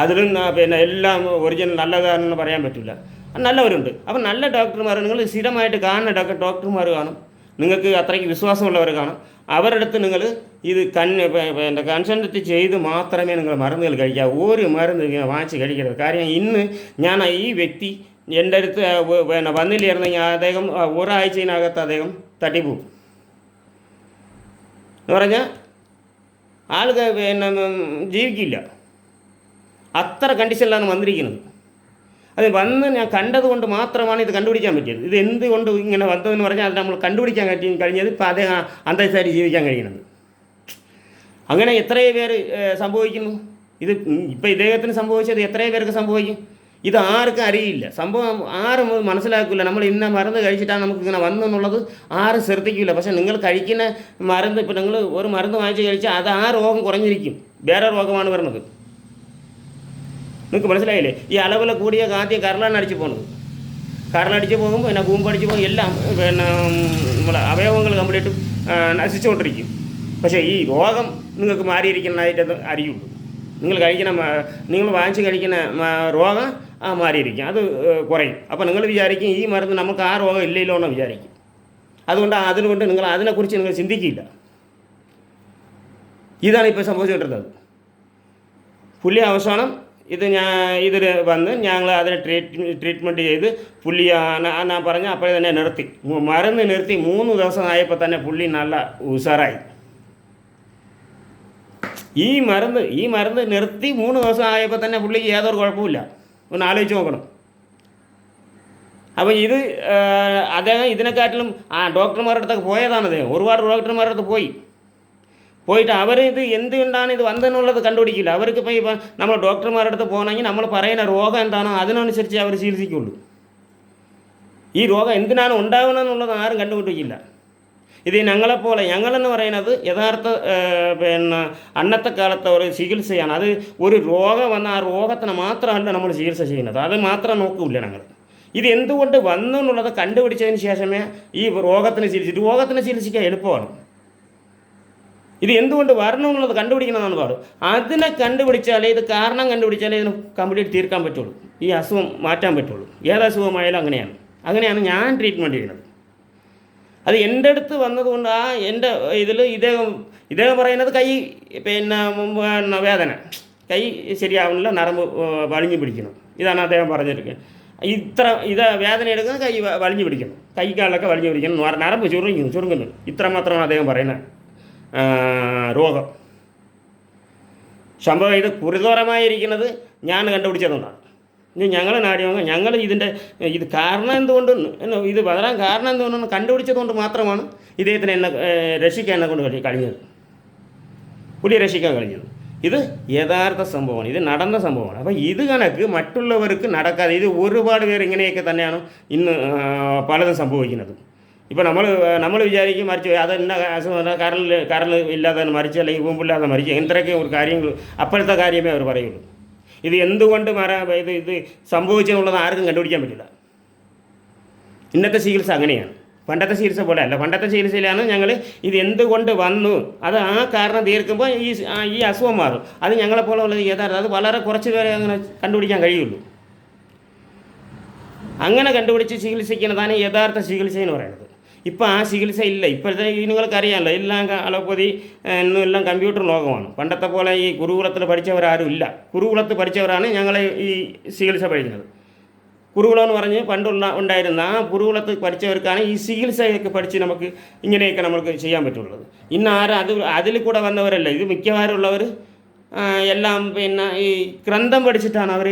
അതിലും പിന്നെ എല്ലാം ഒറിജിനൽ നല്ലതാണെന്ന് പറയാൻ പറ്റില്ല, നല്ലവരുണ്ട്. അപ്പം നല്ല ഡോക്ടർമാർ നിങ്ങൾ സ്ഥിരമായിട്ട് കാണുന്ന ഡോക്ടർമാർ കാണും, നിങ്ങൾക്ക് അത്രയ്ക്ക് വിശ്വാസമുള്ളവർ കാണും. അവരുടെ അടുത്ത് നിങ്ങൾ ഇത് കൺസൾട്ട് ചെയ്ത് മാത്രമേ നിങ്ങൾ മരുന്നുകൾ കഴിക്കാവൂ. ഒരു മരുന്ന് വാങ്ങിച്ച് കഴിക്കരുത്. കാര്യം ഇന്ന് ഞാൻ ഈ വ്യക്തി എൻ്റെ അടുത്ത് പിന്നെ വന്നില്ലായിരുന്നെങ്കിൽ അദ്ദേഹം ഒരാഴ്ചയിനകത്ത് അദ്ദേഹം തട്ടിപ്പോവും എന്ന് പറഞ്ഞാൽ ആൾക്ക് പിന്നെ ജീവിക്കില്ല. അത്ര കണ്ടീഷനിലാണ് വന്നിരിക്കുന്നത്. അത് വന്ന് ഞാൻ കണ്ടതുകൊണ്ട് മാത്രമാണ് ഇത് കണ്ടുപിടിക്കാൻ പറ്റിയത്. ഇത് എന്തുകൊണ്ട് ഇങ്ങനെ വന്നതെന്ന് പറഞ്ഞാൽ അത് നമ്മൾ കണ്ടുപിടിക്കാൻ കഴിഞ്ഞത് ഇപ്പോൾ അദ്ദേഹം അന്തസ്സായിട്ട് ജീവിക്കാൻ കഴിയുന്നത്. അങ്ങനെ എത്രയോ പേര് സംഭവിക്കുന്നു. ഇത് ഇപ്പോൾ ഇദ്ദേഹത്തിന് സംഭവിച്ചത് എത്രയോ പേർക്ക് സംഭവിക്കും. ഇത് ആർക്കും അറിയില്ല. സംഭവം ആരും മനസ്സിലാക്കില്ല. നമ്മൾ ഇന്ന മരുന്ന് കഴിച്ചിട്ടാണ് നമുക്കിങ്ങനെ വന്നെന്നുള്ളത് ആരും ശ്രദ്ധിക്കില്ല. പക്ഷേ നിങ്ങൾ കഴിക്കുന്ന മരുന്ന് ഇപ്പോൾ നിങ്ങൾ ഒരു മരുന്ന് വാങ്ങിച്ച് കഴിച്ചാൽ അത് ആ രോഗം കുറഞ്ഞിരിക്കും, വേറെ രോഗമാണ് വരുന്നത്. നിങ്ങൾക്ക് മനസ്സിലായില്ലേ? ഈ അളവിൽ കൂടിയ ആദ്യം കരളാണ് അടിച്ച് പോകുന്നത്. കരളടിച്ച് പോകും, പിന്നെ കൂമ്പടിച്ച് പോകും, എല്ലാം പിന്നെ നമ്മളെ അവയവങ്ങൾ കംപ്ലീറ്റും നശിച്ചുകൊണ്ടിരിക്കും. പക്ഷേ ഈ രോഗം നിങ്ങൾക്ക് മാറിയിരിക്കുന്നതായിട്ട് അറിയുള്ളൂ. നിങ്ങൾ വാങ്ങിച്ച് കഴിക്കുന്ന രോഗം മാറിയിരിക്കും, അത് കുറയും. അപ്പോൾ നിങ്ങൾ വിചാരിക്കും ഈ മരുന്ന് നമുക്ക് ആ രോഗം ഇല്ലല്ലോ എന്ന് വിചാരിക്കും. അതുകൊണ്ട് നിങ്ങൾ അതിനെക്കുറിച്ച് നിങ്ങൾ ചിന്തിക്കില്ല. ഇതാണ് ഇപ്പോൾ സംഭവിച്ചുകൊണ്ടിരുന്നത്. പുള്ളി അവസാനം ഇതിൽ വന്ന് ഞങ്ങൾ അതിനെ ട്രീറ്റ്മെൻറ്റ് ചെയ്ത് പുള്ളി ഞാൻ പറഞ്ഞ അപ്പോഴേ തന്നെ നിർത്തി. മരുന്ന് നിർത്തി 3 ദിവസം ആയപ്പോൾ തന്നെ പുള്ളി നല്ല ഉഷാറായി. ഈ മരുന്ന് നിർത്തി 3 ദിവസം ആയപ്പോൾ തന്നെ പുള്ളിക്ക് യാതൊരു കുഴപ്പമില്ല. ഒന്ന് ആലോചിച്ച് നോക്കണം. അപ്പോൾ അദ്ദേഹം ഇതിനെക്കാട്ടിലും ഡോക്ടർമാരുടെ അടുത്തൊക്കെ പോയതാണ്. അദ്ദേഹം ഒരുപാട് ഡോക്ടർമാരുടെ അടുത്ത് പോയിട്ട് ഇത് എന്തുകൊണ്ടാണ് ഇത് വന്നതെന്നുള്ളത് കണ്ടുപിടിക്കില്ല. അവർക്ക് ഇപ്പോൾ നമ്മൾ ഡോക്ടർമാരുടെ അടുത്ത് പോകണമെങ്കിൽ നമ്മൾ പറയുന്ന രോഗം എന്താണോ അതിനനുസരിച്ച് അവർ ചികിത്സിക്കുള്ളൂ. ഈ രോഗം എന്തിനാണ് ഉണ്ടാകുന്നതെന്നുള്ളത് ആരും കണ്ടുപിടിക്കില്ല. ഇത് ഞങ്ങളെന്ന് പറയുന്നത് യഥാർത്ഥ പിന്നെ അന്നത്തെ കാലത്തെ ഒരു ചികിത്സയാണ്. അത് ഒരു രോഗം വന്ന ആ രോഗത്തിന് മാത്രമല്ല നമ്മൾ ചികിത്സ ചെയ്യുന്നത്, അത് മാത്രം നോക്കില്ല ഞങ്ങൾ. ഇത് എന്തുകൊണ്ട് വന്നു എന്നുള്ളത് കണ്ടുപിടിച്ചതിന് ശേഷമേ ഈ രോഗത്തിന് ചികിത്സിക്കാൻ എളുപ്പമാണ്. ഇത് എന്തുകൊണ്ട് വരണം എന്നുള്ളത് കണ്ടുപിടിക്കണമെന്നാണ് പാട്. അതിനെ കണ്ടുപിടിച്ചാലേ ഇത് കാരണം കണ്ടുപിടിച്ചാലേ ഇതിന് കംപ്ലീറ്റ് തീർക്കാൻ പറ്റുള്ളൂ, ഈ അസുഖം മാറ്റാൻ പറ്റുള്ളൂ. ഏതസുഖമായാലും അങ്ങനെയാണ് ഞാൻ ട്രീറ്റ്മെൻറ്റ് ചെയ്യുന്നത്. അത് എൻ്റെ അടുത്ത് വന്നതുകൊണ്ട് എൻ്റെ ഇതിൽ ഇദ്ദേഹം പറയുന്നത് കൈ പിന്നെ വേദന, കൈ ശരിയാവുന്നില്ല, നരമ്പ് വലിഞ്ഞു പിടിക്കണം. ഇതാണ് അദ്ദേഹം പറഞ്ഞിരിക്കുന്നത്. വേദന എടുക്കുന്നത് കൈ വലിഞ്ഞു പിടിക്കണം, കൈക്കാലൊക്കെ വലിഞ്ഞു പിടിക്കണം, നരമ്പ് ചുരുങ്ങുന്നു. ഇത്രമാത്രമാണ് അദ്ദേഹം പറയുന്നത് രോഗം. സംഭവം ഇത് ഗുരുതരമായിരിക്കുന്നത് ഞാൻ കണ്ടുപിടിച്ചതുകൊണ്ടാണ്. ഇനി ഞങ്ങൾ ഞങ്ങൾ ഇത് കാരണം എന്തുകൊണ്ടെന്ന് ഇത് വരാൻ കാരണം എന്തുകൊണ്ടെന്ന് കണ്ടുപിടിച്ചതുകൊണ്ട് മാത്രമാണ് ഇദ്ദേഹത്തിന് രക്ഷിക്കാൻ കൊണ്ട് കഴിഞ്ഞത്, പുള്ളിയെ രക്ഷിക്കാൻ കഴിഞ്ഞത്. ഇത് യഥാർത്ഥ സംഭവമാണ്, ഇത് നടന്ന സംഭവമാണ്. അപ്പോൾ ഇത് കണക്ക് മറ്റുള്ളവർക്ക് നടക്കാതെ ഇത് ഒരുപാട് പേർ ഇങ്ങനെയൊക്കെ തന്നെയാണ് ഇന്ന് പലതും സംഭവിക്കുന്നത്. ഇപ്പോൾ നമ്മൾ വിചാരിക്കും മരിച്ചു പോയി, അതെന്നാ കരൾ ഇല്ലാതെ മരിച്ചു, അല്ലെങ്കിൽ കൂമ്പില്ലാതെ മരിച്ചു, ഇത്രയൊക്കെ ഒരു കാര്യങ്ങൾ അപ്പോഴത്തെ കാര്യമേ അവർ പറയുള്ളൂ. ഇത് എന്തുകൊണ്ട് ഇത് സംഭവിച്ചെന്നുള്ളത് ആർക്കും കണ്ടുപിടിക്കാൻ പറ്റില്ല. ഇന്നത്തെ ചികിത്സ അങ്ങനെയാണ്, പണ്ടത്തെ ചികിത്സ പോലെ അല്ല. പണ്ടത്തെ ചികിത്സയിലാണ് ഞങ്ങൾ ഇത് എന്തുകൊണ്ട് വന്നു, അത് കാരണം തീർക്കുമ്പോൾ ഈ അസുഖം മാറും. അത് ഞങ്ങളെപ്പോലെ ഉള്ളത് യഥാർത്ഥം അത് വളരെ കുറച്ച് പേരെ അങ്ങനെ കണ്ടുപിടിക്കാൻ കഴിയുള്ളൂ. അങ്ങനെ കണ്ടുപിടിച്ച് ചികിത്സിക്കുന്നതാണ് യഥാർത്ഥ ചികിത്സ എന്ന് പറയുന്നത്. ഇപ്പോൾ ആ ചികിത്സ ഇല്ല. ഇപ്പോഴത്തെ നിങ്ങൾക്കറിയാമല്ലോ, എല്ലാം അലോപ്പതി എല്ലാം കമ്പ്യൂട്ടർ ലോകമാണ്. പണ്ടത്തെ പോലെ ഈ ഗുരുകുലത്തിൽ പഠിച്ചവരാരും ഇല്ല. ഗുരുകുലത്തിൽ പഠിച്ചവരാണ് ഞങ്ങൾ ഈ ചികിത്സ പഠിക്കുന്നത്. ഗുരുകുലം എന്ന് പറഞ്ഞ് ഉണ്ടായിരുന്ന ആ ഗുരുകുലത്തിൽ പഠിച്ചവർക്കാണ് ഈ ചികിത്സയൊക്കെ പഠിച്ച് നമുക്ക് ഇങ്ങനെയൊക്കെ നമുക്ക് ചെയ്യാൻ പറ്റുള്ളത്. ഇന്ന് അതിൽ കൂടെ വന്നവരല്ല. ഇത് മിക്കവാറും ഉള്ളവർ എല്ലാം പിന്നെ ഈ ഗ്രന്ഥം പഠിച്ചിട്ടാണ് അവർ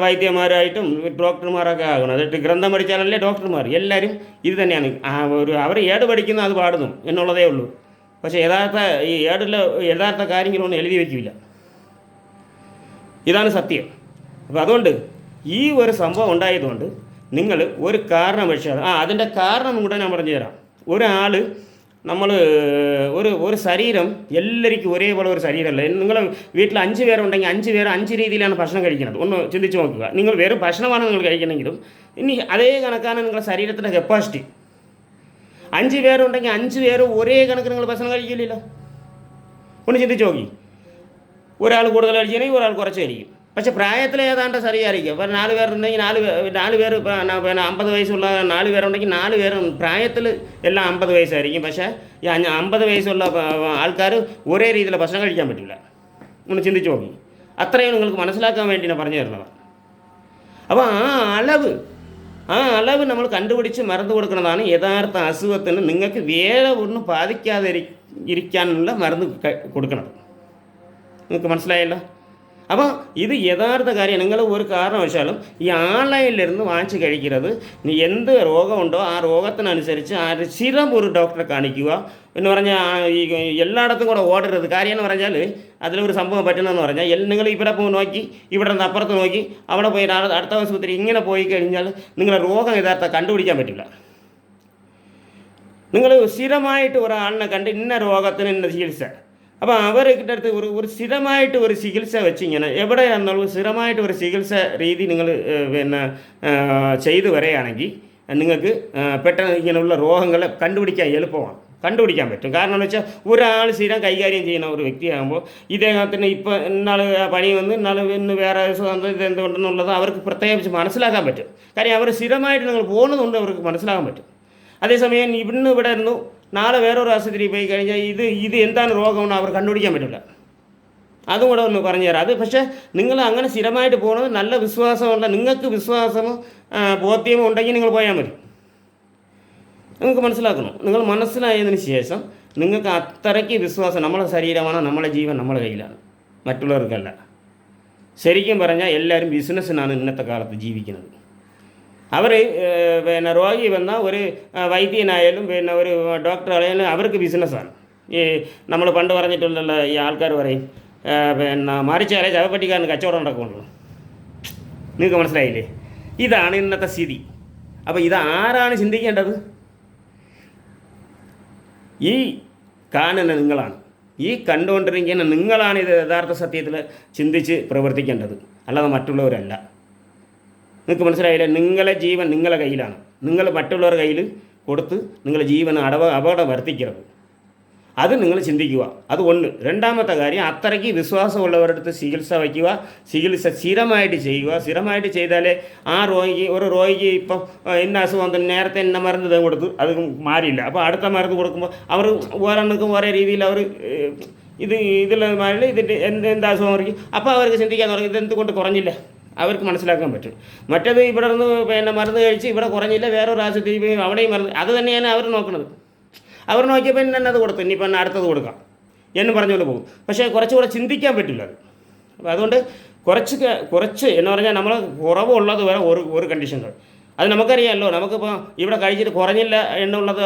വൈദ്യന്മാരായിട്ടും ഡോക്ടർമാരൊക്കെ ആകണം. അതിട്ട് ഗ്രന്ഥം പഠിച്ചാലല്ലേ ഡോക്ടർമാർ. എല്ലാവരും ഇത് തന്നെയാണ്. അവർ ഏട് പഠിക്കുന്ന അത് പാടുന്നു എന്നുള്ളതേ ഉള്ളൂ. പക്ഷേ ഈ ഏടിലെ യഥാർത്ഥ കാര്യങ്ങളൊന്നും എഴുതി വയ്ക്കില്ല. ഇതാണ് സത്യം. അപ്പോൾ അതുകൊണ്ട് ഈ ഒരു സംഭവം ഉണ്ടായതുകൊണ്ട് നിങ്ങൾ ഒരു കാരണവശാൽ അതിൻ്റെ കാരണം കൂടെ ഞാൻ പറഞ്ഞു തരാം. ഒരാൾ നമ്മൾ ഒരു ശരീരം എല്ലാവർക്കും ഒരേപോലെ ഒരു ശരീരമല്ല. നിങ്ങൾ വീട്ടിൽ 5 പേരുണ്ടെങ്കിൽ 5 പേർ 5 രീതിയിലാണ് ഭക്ഷണം കഴിക്കുന്നത്. ഒന്ന് ചിന്തിച്ച് നോക്കുക. നിങ്ങൾ വേറെ ഭക്ഷണമാണ് നിങ്ങൾ കഴിക്കണമെങ്കിലും ഇനി അതേ കണക്കാണ് നിങ്ങളുടെ ശരീരത്തിൻ്റെ കപ്പാസിറ്റി. 5 പേരുണ്ടെങ്കിൽ 5 പേരും ഒരേ കണക്ക് നിങ്ങൾ ഭക്ഷണം കഴിക്കില്ലല്ലോ. ഒന്ന് ചിന്തിച്ച് നോക്കി. ഒരാൾ കൂടുതൽ കഴിക്കുകയാണെങ്കിൽ ഒരാൾ കുറച്ച് കഴിക്കും. പക്ഷേ പ്രായത്തിൽ ഏതാണ്ട് ശരിയായിരിക്കും. അപ്പോൾ 4 പേരുണ്ടെങ്കിൽ 4 പേര് പിന്നെ 50 വയസ്സുള്ള 4 പേരുണ്ടെങ്കിൽ 4 പേരും പ്രായത്തിൽ എല്ലാം 50 വയസ്സായിരിക്കും. പക്ഷേ ഈ 50 വയസ്സുള്ള ആൾക്കാർ ഒരേ രീതിയിൽ ഭക്ഷണം കഴിക്കാൻ പറ്റില്ല. ഒന്ന് ചിന്തിച്ച് നോക്കി. അത്രയും നിങ്ങൾക്ക് മനസ്സിലാക്കാൻ വേണ്ടി ഞാൻ പറഞ്ഞു തരുന്നതാണ്. അപ്പോൾ ആ അളവ് നമ്മൾ കണ്ടുപിടിച്ച് മരുന്ന് കൊടുക്കുന്നതാണ് യഥാർത്ഥ അസുഖത്തിന് നിങ്ങൾക്ക് വേറെ ഒന്നും ബാധിക്കാതെ ഇരിക്കാനുള്ള മരുന്ന് കൊടുക്കുന്നത്. നിങ്ങൾക്ക് മനസ്സിലായല്ലോ? അപ്പോൾ ഇത് യഥാർത്ഥ കാര്യം. നിങ്ങൾ ഒരു കാരണവശാലും ഈ ഓൺലൈനിലിരുന്ന് വാങ്ങിച്ച് കഴിക്കരുത്. എന്ത് രോഗമുണ്ടോ ആ രോഗത്തിനനുസരിച്ച് സ്ഥിരം ഒരു ഡോക്ടറെ കാണിക്കുക എന്ന് പറഞ്ഞാൽ ഈ എല്ലായിടത്തും കൂടെ ഓടരുത്. കാര്യം എന്ന് പറഞ്ഞാൽ അതിലൊരു സംഭവം പറ്റുന്നതെന്ന് പറഞ്ഞാൽ നിങ്ങൾ ഇവിടെ പോയി നോക്കി, ഇവിടെ നിന്ന് അപ്പുറത്ത് നോക്കി, അവിടെ പോയി അടുത്ത ആശുപത്രി ഇങ്ങനെ പോയി കഴിഞ്ഞാൽ നിങ്ങളുടെ രോഗം യഥാർത്ഥ കണ്ടുപിടിക്കാൻ പറ്റില്ല. നിങ്ങൾ സ്ഥിരമായിട്ട് ഒരാളിനെ കണ്ട് ഇന്ന രോഗത്തിന് ഇന്ന ചികിത്സ, അപ്പോൾ അവരുടെ അടുത്ത് ഒരു സ്ഥിരമായിട്ട് ഒരു ചികിത്സ വെച്ച് ഇങ്ങനെ എവിടെയാണെന്നുള്ള സ്ഥിരമായിട്ട് ഒരു ചികിത്സ രീതി നിങ്ങൾ ചെയ്തു വരികയാണെങ്കിൽ നിങ്ങൾക്ക് പെട്ടെന്ന് ഇങ്ങനെയുള്ള രോഗങ്ങളെ കണ്ടുപിടിക്കാൻ പറ്റും. കാരണം എന്ന് വെച്ചാൽ ഒരാൾ സ്ഥിരം കൈകാര്യം ചെയ്യുന്ന ഒരു വ്യക്തിയാകുമ്പോൾ ഇദ്ദേഹത്തിന് ഇപ്പോൾ ഇന്നാൾ പനി വന്ന് ഇന്ന് വേറെ ഇതെന്തുകൊണ്ടെന്നുള്ളത് അവർക്ക് പ്രത്യേകിച്ച് മനസ്സിലാക്കാൻ പറ്റും. കാര്യം അവർ സ്ഥിരമായിട്ട് നിങ്ങൾ പോകുന്നതുകൊണ്ട് അവർക്ക് മനസ്സിലാക്കാൻ പറ്റും. അതേസമയം ഇവിടെ ഇരുന്നു നാളെ വേറൊരു ആശുപത്രി പോയി കഴിഞ്ഞാൽ ഇത് എന്താണ് രോഗമെന്ന് അവർ കണ്ടുപിടിക്കാൻ പറ്റില്ല. അതും കൂടെ ഒന്ന് പറഞ്ഞു തരാം. അത് പക്ഷേ നിങ്ങൾ അങ്ങനെ സ്ഥിരമായിട്ട് പോകുന്നത് നല്ല വിശ്വാസമുള്ള, നിങ്ങൾക്ക് വിശ്വാസമോ ബോധ്യമോ ഉണ്ടെങ്കിൽ നിങ്ങൾ പോയാൽ മതി. നിങ്ങൾക്ക് മനസ്സിലാക്കണം. നിങ്ങൾ മനസ്സിലായതിന് ശേഷം നിങ്ങൾക്ക് അത്രയ്ക്ക് വിശ്വാസം, നമ്മളെ ശരീരമാണ്, നമ്മളെ ജീവൻ നമ്മളെ കയ്യിലാണ്, മറ്റുള്ളവർക്കല്ല. ശരിക്കും പറഞ്ഞാൽ എല്ലാവരും ബിസിനസ്സിനാണ് ഇന്നത്തെ കാലത്ത് ജീവിക്കുന്നത്. അവർ രോഗി വന്ന ഒരു വൈദ്യനായാലും ഒരു ഡോക്ടറായാലും അവർക്ക് ബിസിനസ്സാണ്. ഈ നമ്മൾ പണ്ട് പറഞ്ഞിട്ടുള്ള ഈ ആൾക്കാർ പറയും മറിച്ചാലേ ചവപ്പട്ടിക്കാരന് കച്ചവടം നടക്കുള്ളൂ. നിങ്ങൾക്ക് മനസ്സിലായില്ലേ? ഇതാണ് ഇന്നത്തെ സ്ഥിതി. അപ്പോൾ ഇതാരാണ് ചിന്തിക്കേണ്ടത്? ഈ കാണുന്ന നിങ്ങളാണ്. ഈ കണ്ടുകൊണ്ടിരിക്കുന്ന നിങ്ങളാണ് ഇത് യഥാർത്ഥ സത്യത്തിൽ ചിന്തിച്ച് പ്രവർത്തിക്കേണ്ടത്, അല്ലാതെ മറ്റുള്ളവരല്ല. നിങ്ങൾക്ക് മനസ്സിലായില്ലേ? നിങ്ങളെ ജീവൻ നിങ്ങളെ കയ്യിലാണ്. നിങ്ങൾ മറ്റുള്ളവരുടെ കയ്യിൽ കൊടുത്ത് നിങ്ങളുടെ ജീവന് അപകടം വർത്തിക്കരുത്. അത് നിങ്ങൾ ചിന്തിക്കുക. അത് ഒന്ന്. രണ്ടാമത്തെ കാര്യം, അത്രയ്ക്ക് വിശ്വാസമുള്ളവരുടെ അടുത്ത് ചികിത്സ വയ്ക്കുക. ചികിത്സ സ്ഥിരമായിട്ട് ചെയ്യുക. സ്ഥിരമായിട്ട് ചെയ്താലേ ഒരു രോഗിക്ക് ഇപ്പം ഇന്ന അസുഖം തന്നെ നേരത്തെ ഇന്ന മരുന്ന് കൊടുത്തു, അത് മാറിയില്ല. അപ്പോൾ അടുത്ത മരുന്ന് കൊടുക്കുമ്പോൾ അവർ ഓരോന്നിനും ഓരോ രീതിയിൽ അവർ ഇതിലുള്ള മാറില്ല, ഇതിൻ്റെ എന്ത് അസുഖം ആയിരിക്കും. അപ്പോൾ അവർക്ക് ചിന്തിക്കാൻ തുടങ്ങി ഇതെന്തുകൊണ്ട് കുറഞ്ഞില്ല. അവർക്ക് മനസ്സിലാക്കാൻ പറ്റും. മറ്റേത് ഇവിടെ നിന്ന് മരുന്ന് കഴിച്ച് ഇവിടെ കുറഞ്ഞില്ല, വേറൊരു ആശുപത്രി അവിടെയും മരുന്ന്, അത് തന്നെയാണ് അവർ നോക്കുന്നത്. അവർ നോക്കിയപ്പോൾ എന്നെ അത് കൊടുത്തു, ഇനിയിപ്പോൾ എന്നെ അടുത്തത് കൊടുക്കാം എന്ന് പറഞ്ഞുകൊണ്ട് പോകും. പക്ഷേ കുറച്ചുകൂടെ ചിന്തിക്കാൻ പറ്റില്ല അത്. അപ്പോൾ അതുകൊണ്ട് കുറച്ച് എന്ന് പറഞ്ഞാൽ നമ്മൾ കുറവുള്ളത് വരെ ഒരു കണ്ടീഷനുകൾ അത് നമുക്കറിയാമല്ലോ. നമുക്കിപ്പോൾ ഇവിടെ കഴിച്ചിട്ട് കുറഞ്ഞില്ല എന്നുള്ളത്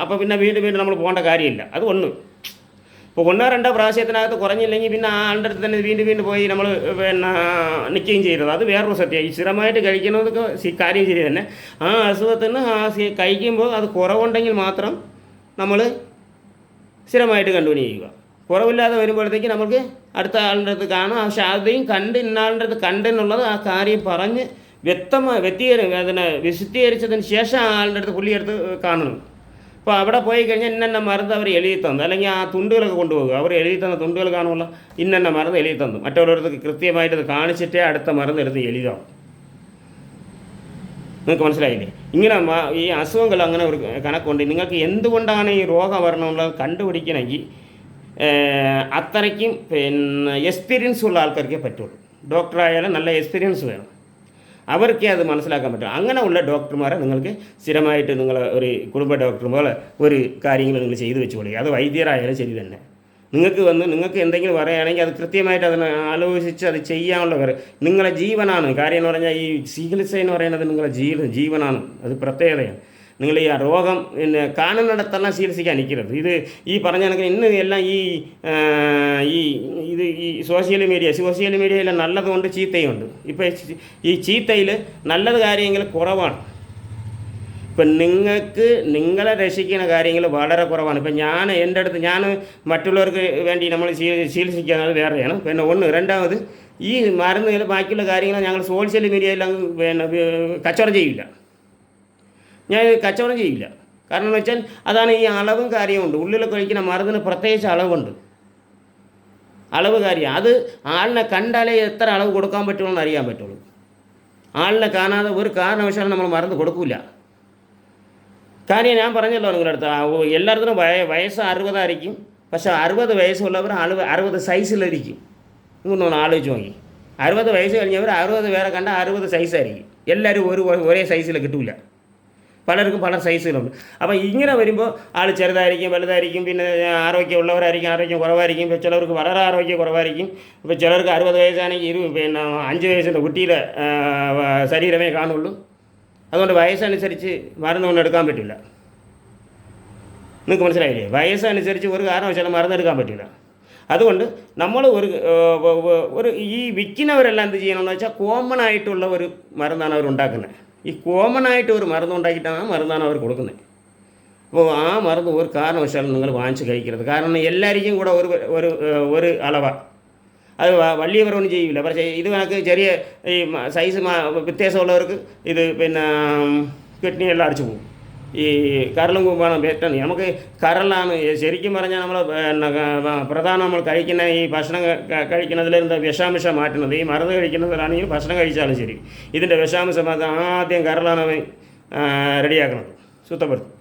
അപ്പോൾ പിന്നെ വീണ്ടും നമ്മൾ പോകേണ്ട കാര്യമില്ല. അത് ഒന്ന്. ഇപ്പോൾ 1-2 പ്രാവശ്യത്തിനകത്ത് കുറഞ്ഞില്ലെങ്കിൽ പിന്നെ ആളുടെ അടുത്ത് തന്നെ വീണ്ടും പോയി നമ്മൾ നിൽക്കുകയും ചെയ്തത് അത് വേറൊരു സത്യമാണ്. ഈ സ്ഥിരമായിട്ട് കഴിക്കുന്നതൊക്കെ കാര്യം ശരി തന്നെ. ആ അസുഖത്തിന് കഴിക്കുമ്പോൾ അത് കുറവുണ്ടെങ്കിൽ മാത്രം നമ്മൾ സ്ഥിരമായിട്ട് കണ്ടിന്യൂ ചെയ്യുക. കുറവില്ലാതെ വരുമ്പോഴത്തേക്ക് നമുക്ക് അടുത്ത ആളുടെ അടുത്ത് കാണാം. പക്ഷേ അதையும் ഇന്നാളുടെ അടുത്ത് കണ്ടെന്നുള്ളത് ആ കാര്യം പറഞ്ഞ് അതിനെ വിശദീകരിച്ചതിന് ശേഷം ആളുടെ അടുത്ത് പുള്ളിയെടുത്ത് കാണണം. അപ്പോൾ അവിടെ പോയി കഴിഞ്ഞാൽ ഇന്നെന്ന മരുന്ന് അവർ എഴുതി തന്നു, അല്ലെങ്കിൽ ആ തുണ്ടുകളൊക്കെ കൊണ്ടുപോകുക. അവർ എഴുതി തന്ന തുണ്ടുകൾ കാണുമല്ലോ, ഇന്നെന്ന മരുന്ന് എഴുതി തന്നു. മറ്റുള്ളവർക്ക് കൃത്യമായിട്ട് അത് കാണിച്ചിട്ടേ അടുത്ത മരുന്ന് എടുത്ത് എഴുതാം. നിങ്ങൾക്ക് മനസ്സിലായില്ലേ? ഇങ്ങനെ ഈ അസുഖങ്ങൾ അങ്ങനെ ഒരു കണക്കുണ്ട്. നിങ്ങൾക്ക് എന്തുകൊണ്ടാണ് ഈ രോഗം വരണമെന്നുള്ളത് കണ്ടുപിടിക്കണമെങ്കിൽ അത്രയ്ക്കും എക്സ്പീരിയൻസ് ഉള്ള ആൾക്കാർക്കേ പറ്റുള്ളൂ. ഡോക്ടറായാലും നല്ല എക്സ്പീരിയൻസ് വേണം, അവർക്കേ അത് മനസ്സിലാക്കാൻ പറ്റും. അങ്ങനെ ഉള്ള ഡോക്ടർമാരെ നിങ്ങൾക്ക് സ്ഥിരമായിട്ട് നിങ്ങൾ ഒരു കുടുംബ ഡോക്ടർ പോലെ ഒരു കാര്യങ്ങൾ നിങ്ങൾ ചെയ്തു വെച്ച് കൊടുക്കുക. അത് വൈദ്യരായാലും ശരി തന്നെ. നിങ്ങൾക്ക് എന്തെങ്കിലും പറയുകയാണെങ്കിൽ അത് കൃത്യമായിട്ട് അതിനെ ആലോചിച്ച് അത് ചെയ്യാനുള്ള നിങ്ങളെ ജീവനാണ്. കാര്യം എന്ന് പറഞ്ഞാൽ ഈ ചികിത്സ എന്ന് പറയുന്നത് നിങ്ങളെ ജീവനാണ്. അത് പ്രത്യേകതയാണ്. നിങ്ങൾ ഈ രോഗം പിന്നെ കാണുന്നിടത്തെല്ലാം ചികിത്സിക്കാൻ നിൽക്കരുത്. ഇത് ഈ പറഞ്ഞ കണക്കിന് ഇന്ന് എല്ലാം ഈ സോഷ്യൽ മീഡിയയിൽ നല്ലതുകൊണ്ട് ചീത്തയുണ്ട്. ഇപ്പോൾ ഈ ചീത്തയിൽ നല്ലത് കാര്യങ്ങൾ കുറവാണ്. ഇപ്പം നിങ്ങളെ രക്ഷിക്കുന്ന കാര്യങ്ങൾ വളരെ കുറവാണ്. ഇപ്പം ഞാൻ മറ്റുള്ളവർക്ക് വേണ്ടി നമ്മൾ ചികിത്സിക്കുന്നത് വേറെയാണ്. പിന്നെ രണ്ടാമത് ഈ മരുന്നുകൾ ബാക്കിയുള്ള കാര്യങ്ങൾ ഞങ്ങൾ സോഷ്യൽ മീഡിയയിലും പിന്നെ കച്ചവടം ചെയ്യില്ല. ഞാൻ കച്ചവടം ചെയ്യില്ല. കാരണം എന്ന് വെച്ചാൽ അതാണ് ഈ അളവും കാര്യമുണ്ട്. ഉള്ളിൽ കഴിക്കുന്ന മരുന്നിന് പ്രത്യേകിച്ച് അളവ് കാര്യം. അത് ആളിനെ കണ്ടാലേ എത്ര അളവ് കൊടുക്കാൻ പറ്റുള്ളൂ എന്ന് അറിയാൻ പറ്റുള്ളൂ. ആളിനെ കാണാതെ ഒരു കാരണവശാലും നമ്മൾ മരുന്ന് കൊടുക്കില്ല. കാര്യം ഞാൻ പറഞ്ഞല്ലോ നിങ്ങളുടെ അടുത്ത്, എല്ലായിടത്തും വയസ്സ് 60 ആയിരിക്കും. പക്ഷേ 60 വയസ്സുള്ളവർ 60 സൈസിലിരിക്കും. ഇങ്ങോട്ട് ആലോചിച്ച് നോക്കി. 60 വയസ്സ് കഴിഞ്ഞവർ 60 പേരെ കണ്ടാൽ 60 സൈസായിരിക്കും. എല്ലാവരും ഒരേ സൈസിൽ കിട്ടില്ല. പലർക്കും പല സൈസുകളുണ്ട്. അപ്പോൾ ഇങ്ങനെ വരുമ്പോൾ ആൾ ചെറുതായിരിക്കും, വലുതായിരിക്കും, പിന്നെ ആരോഗ്യമുള്ളവരായിരിക്കും, ആരോഗ്യം കുറവായിരിക്കും. ഇപ്പോൾ ചിലർക്ക് വളരെ ആരോഗ്യം കുറവായിരിക്കും. ഇപ്പോൾ ചിലർക്ക് 60 വയസ്സാണെങ്കിൽ 5 വയസ്സിൻ്റെ കുട്ടിയുടെ ശരീരമേ കാണുള്ളൂ. അതുകൊണ്ട് വയസ്സനുസരിച്ച് മരുന്നൊന്നും എടുക്കാൻ പറ്റില്ല. നിങ്ങൾക്ക് മനസ്സിലായില്ലേ? വയസ്സനുസരിച്ച് ഒരു കാരണവശാലും മരുന്നെടുക്കാൻ പറ്റില്ല. അതുകൊണ്ട് നമ്മൾ ഈ വിൽക്കുന്നവരെല്ലാം എന്ത് ചെയ്യണമെന്ന് വെച്ചാൽ കോമൺ ആയിട്ടുള്ള ഒരു മരുന്നാണ് അവരുണ്ടാക്കുന്നത്. ഈ കോമൺ ആയിട്ട് ഒരു മരുന്ന് ഉണ്ടാക്കിയിട്ടാണ് മരുന്നാണ് അവർ കൊടുക്കുന്നത്. അപ്പോൾ ആ മരുന്ന് ഒരു കാരണവശാലും നിങ്ങൾ വാങ്ങിച്ച് കഴിക്കരുത്. കാരണം എല്ലാവർക്കും കൂടെ ഒരു അളവാണ്. അത് വലിയവരൊന്നും ചെയ്യില്ല. പക്ഷേ ഇത് കണക്ക് ചെറിയ ഈ സൈസ് വ്യത്യാസമുള്ളവർക്ക് ഇത് പിന്നെ കിഡ്നിയെല്ലാം അടിച്ചു പോകും. ഈ കരളും കൂമ്പാണ് ഏറ്റവും നമുക്ക് കരളാണ് ശരിക്കും പറഞ്ഞാൽ നമ്മൾ പ്രധാനം നമ്മൾ കഴിക്കുന്ന ഈ ഭക്ഷണം കഴിക്കുന്നതിലെന്താ വിഷാംശം മാറ്റുന്നത്. ഈ മരുന്ന് കഴിക്കുന്നതിലാണെങ്കിൽ ഭക്ഷണം കഴിച്ചാലും ശരി ഇതിൻ്റെ വിഷാംശം ആദ്യം കരളാണ് റെഡിയാക്കുന്നത്, സുത്തപ്പെടുത്തും.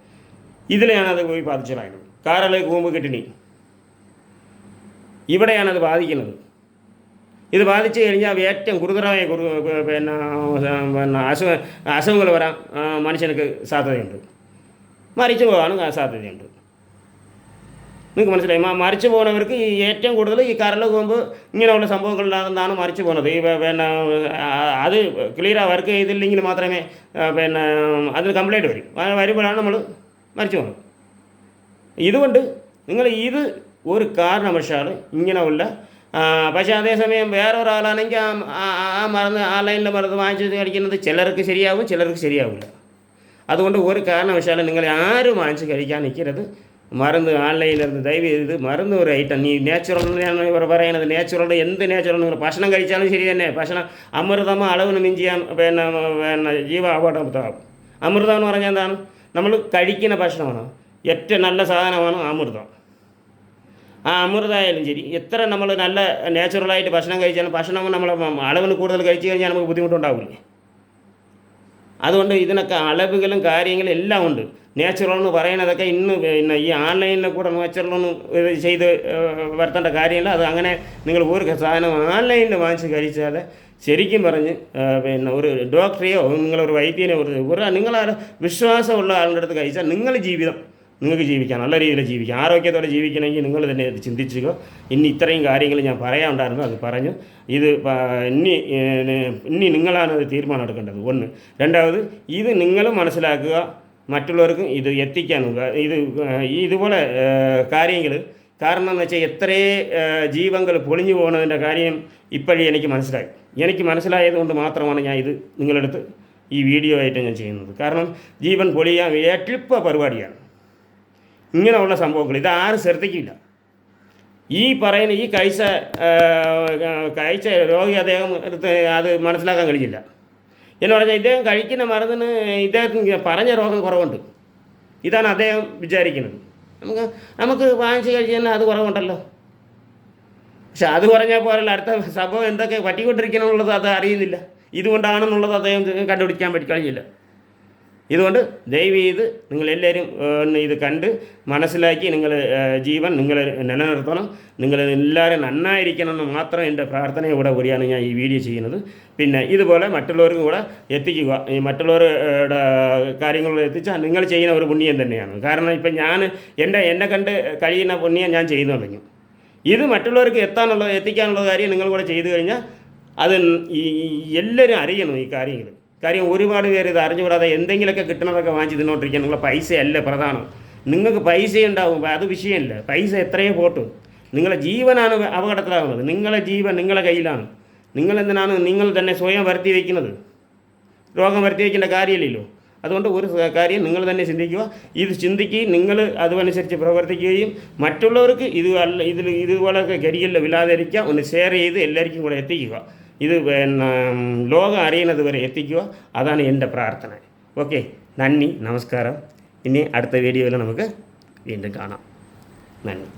ഇതിലെയാണ് അത് പോയി ബാധിച്ചതായത്. കരൾ, കൂമ്പ്, കിഡ്നി ഇവിടെയാണത് ബാധിക്കുന്നത്. ഇത് ബാധിച്ചു കഴിഞ്ഞാൽ ഏറ്റവും ഗുരുതരമായ അസുഖങ്ങൾ വരാൻ മനുഷ്യർക്ക് സാധ്യതയുണ്ട്. മരിച്ചു പോകാനും സാധ്യതയുണ്ട്. നിങ്ങൾക്ക് മനസ്സിലായി? മരിച്ചു പോകുന്നവർക്ക് ഈ ഏറ്റവും കൂടുതൽ ഈ കരൾ, കൂമ്പ് ഇങ്ങനെയുള്ള സംഭവങ്ങളിലാണ് മരിച്ചു പോകുന്നത്. ഈ അത് ക്ലിയറാണ് വർക്ക് ചെയ്തില്ലെങ്കിൽ മാത്രമേ അതിന് കംപ്ലൈൻറ്റ് വരുമ്പോഴാണ് നമ്മൾ മരിച്ചു പോകുന്നത്. ഇതുകൊണ്ട് നിങ്ങൾ ഇത് ഒരു കാരണവശാൽ ഇങ്ങനെയുള്ള പക്ഷേ അതേസമയം വേറൊരാളാണെങ്കിൽ ആ മരുന്ന് ഓൺലൈനിലെ മരുന്ന് വാങ്ങിച്ച് കഴിക്കുന്നത് ചിലർക്ക് ശരിയാവും, ചിലർക്ക് ശരിയാവില്ല. അതുകൊണ്ട് ഒരു കാരണവശാലും നിങ്ങൾ ആരും വാങ്ങിച്ച് കഴിക്കാൻ നിൽക്കരുത്. മരുന്ന് ഓൺലൈനിലിരുന്ന് ദയവ് ചെയ്ത് മരുന്ന് ഒരു ഐറ്റം നീ നാച്ചുറൽ എന്നാണ് ഇവർ പറയുന്നത്. നാച്ചുറൽ എന്ത് നാച്ചുറൽ? നിങ്ങൾ ഭക്ഷണം കഴിച്ചാലും ശരി തന്നെ. ഭക്ഷണം അമൃതമോ അളവിന് മിഞ്ചിയാൻ ജീവ അപകടത്താവും. അമൃതം എന്ന് പറഞ്ഞാൽ എന്താണ്? നമ്മൾ കഴിക്കുന്ന ഭക്ഷണമാണ് ഏറ്റവും നല്ല സാധനമാണ് അമൃതം. ആ അമൃതമായാലും ശരി എത്ര നമ്മൾ നല്ല നാച്ചുറലായിട്ട് ഭക്ഷണം കഴിച്ചാലും ഭക്ഷണം നമ്മൾ അളവിന് കൂടുതൽ കഴിച്ചു കഴിഞ്ഞാൽ നമുക്ക് ബുദ്ധിമുട്ടുണ്ടാവില്ലേ? അതുകൊണ്ട് ഇതിനൊക്കെ അളവുകളും കാര്യങ്ങളും എല്ലാം ഉണ്ട്. നാച്ചുറൽ എന്ന് പറയുന്നതൊക്കെ പിന്നെ ഈ ഓൺലൈനിൽ കൂടെ നാച്ചുറലൊന്നും ഇത് ചെയ്ത് വരുത്തേണ്ട കാര്യമില്ല. അത് അങ്ങനെ നിങ്ങൾ ഒരു സാധനം ഓൺലൈനിൽ വാങ്ങിച്ച് കഴിച്ചാൽ ശരിക്കും പറഞ്ഞ് ഒരു ഡോക്ടറെയോ നിങ്ങളൊരു വൈദ്യനെയോ നിങ്ങളെ വിശ്വാസമുള്ള ആളുടെ അടുത്ത് കഴിച്ചാൽ നിങ്ങൾക്ക് ജീവിക്കാം, നല്ല രീതിയിൽ ജീവിക്കാം. ആരോഗ്യത്തോടെ ജീവിക്കണമെങ്കിൽ നിങ്ങൾ തന്നെ ഇത് ചിന്തിച്ചുക. ഇനി ഇത്രയും കാര്യങ്ങൾ ഞാൻ പറയാനുണ്ടായിരുന്നു, അത് പറഞ്ഞു. ഇത് ഇനി നിങ്ങളാണ് അത് തീരുമാനം എടുക്കേണ്ടത്. ഒന്ന്. രണ്ടാമത് ഇത് നിങ്ങൾ മനസ്സിലാക്കുക, മറ്റുള്ളവർക്കും ഇത് എത്തിക്കാനും ഇതുപോലെ കാര്യങ്ങൾ. കാരണം എന്ന് വെച്ചാൽ എത്രയേ ജീവങ്ങൾ പൊളിഞ്ഞു പോകുന്നതിൻ്റെ കാര്യം ഇപ്പോഴേ എനിക്ക് മനസ്സിലായതുകൊണ്ട് മാത്രമാണ് ഞാൻ ഇത് നിങ്ങളെടുത്ത് ഈ വീഡിയോ ആയിട്ട് ഞാൻ ചെയ്യുന്നത്. കാരണം ജീവൻ പൊളിയാൻ എളുപ്പ പരിപാടിയാണ് ഇങ്ങനെയുള്ള സംഭവങ്ങൾ. ഇതാരും ശ്രദ്ധിക്കില്ല. ഈ പറയുന്ന ഈ കഴിച്ച രോഗി അദ്ദേഹം അത് മനസ്സിലാക്കാൻ കഴിഞ്ഞില്ല എന്ന് പറഞ്ഞാൽ ഇദ്ദേഹം കഴിക്കുന്ന മരുന്നിന് ഇദ്ദേഹത്തിന് പറഞ്ഞ രോഗം കുറവുണ്ട്. ഇതാണ് അദ്ദേഹം വിചാരിക്കുന്നത്. നമുക്ക് വാങ്ങിച്ച് കഴിച്ച് തന്നെ അത് കുറവുണ്ടല്ലോ. പക്ഷെ അത് പറഞ്ഞാൽ പോരല്ല, അടുത്ത സംഭവം എന്തൊക്കെ പറ്റിക്കൊണ്ടിരിക്കണമെന്നുള്ളത് അത് അറിയുന്നില്ല. ഇതുകൊണ്ടാണെന്നുള്ളത് അദ്ദേഹം കണ്ടുപിടിക്കാൻ കഴിഞ്ഞില്ല. ഇതുകൊണ്ട് ദയവ് ചെയ്ത് നിങ്ങളെല്ലാവരും ഇത് കണ്ട് മനസ്സിലാക്കി ജീവൻ നിങ്ങൾ നിലനിർത്തണം. നിങ്ങളെല്ലാവരും നന്നായിരിക്കണമെന്ന് മാത്രം എൻ്റെ പ്രാർത്ഥനയോടെ കൂടിയാണ് ഞാൻ ഈ വീഡിയോ ചെയ്യുന്നത്. പിന്നെ ഇതുപോലെ മറ്റുള്ളവർക്കും കൂടെ എത്തിക്കുക. ഈ മറ്റുള്ളവരുടെ കാര്യങ്ങൾ എത്തിച്ചാൽ നിങ്ങൾ ചെയ്യുന്ന ഒരു പുണ്യം തന്നെയാണ്. കാരണം ഇപ്പം എന്നെ കണ്ട് കഴിയുന്ന പുണ്യം ഞാൻ ചെയ്തു തുടങ്ങി. ഇത് മറ്റുള്ളവർക്ക് എത്തിക്കാനുള്ള കാര്യം നിങ്ങൾ കൂടെ ചെയ്തു കഴിഞ്ഞാൽ അത് എല്ലാവരും അറിയണം ഈ കാര്യം ഒരുപാട് പേര് ഇത് അറിഞ്ഞുകൂടാതെ എന്തെങ്കിലുമൊക്കെ കിട്ടണതൊക്കെ വാങ്ങിച്ച് തിന്നോണ്ടിരിക്കുക. നിങ്ങളെ പൈസയല്ല പ്രധാനം. നിങ്ങൾക്ക് പൈസ ഉണ്ടാവും, അത് വിഷയമല്ല. പൈസ എത്രയും പോട്ടു. നിങ്ങളെ ജീവനാണ് അപകടത്തിലാകുന്നത്. നിങ്ങളെ ജീവൻ നിങ്ങളെ കയ്യിലാണ്. നിങ്ങളെന്തിനാണ് നിങ്ങൾ തന്നെ സ്വയം വരുത്തി വയ്ക്കുന്നത്? രോഗം വരുത്തി വയ്ക്കേണ്ട കാര്യമില്ലല്ലോ. അതുകൊണ്ട് ഒരു കാര്യം നിങ്ങൾ തന്നെ ചിന്തിക്കുക. ഇത് ചിന്തിക്കുകയും നിങ്ങൾ അതുമനുസരിച്ച് പ്രവർത്തിക്കുകയും മറ്റുള്ളവർക്ക് ഇതുപോലെ കരിയല്ല വിലാതിരിക്കുക. ഒന്ന് ഷെയർ ചെയ്ത് എല്ലാവർക്കും കൂടെ എത്തിക്കുക. ഇത് ലോകം അറിയുന്നത് വരെ എത്തിക്കുക. അതാണ് എൻ്റെ പ്രാർത്ഥന. ഓക്കെ, നന്ദി, നമസ്കാരം. ഇനി അടുത്ത വീഡിയോയിൽ നമുക്ക് വീണ്ടും കാണാം. നന്ദി.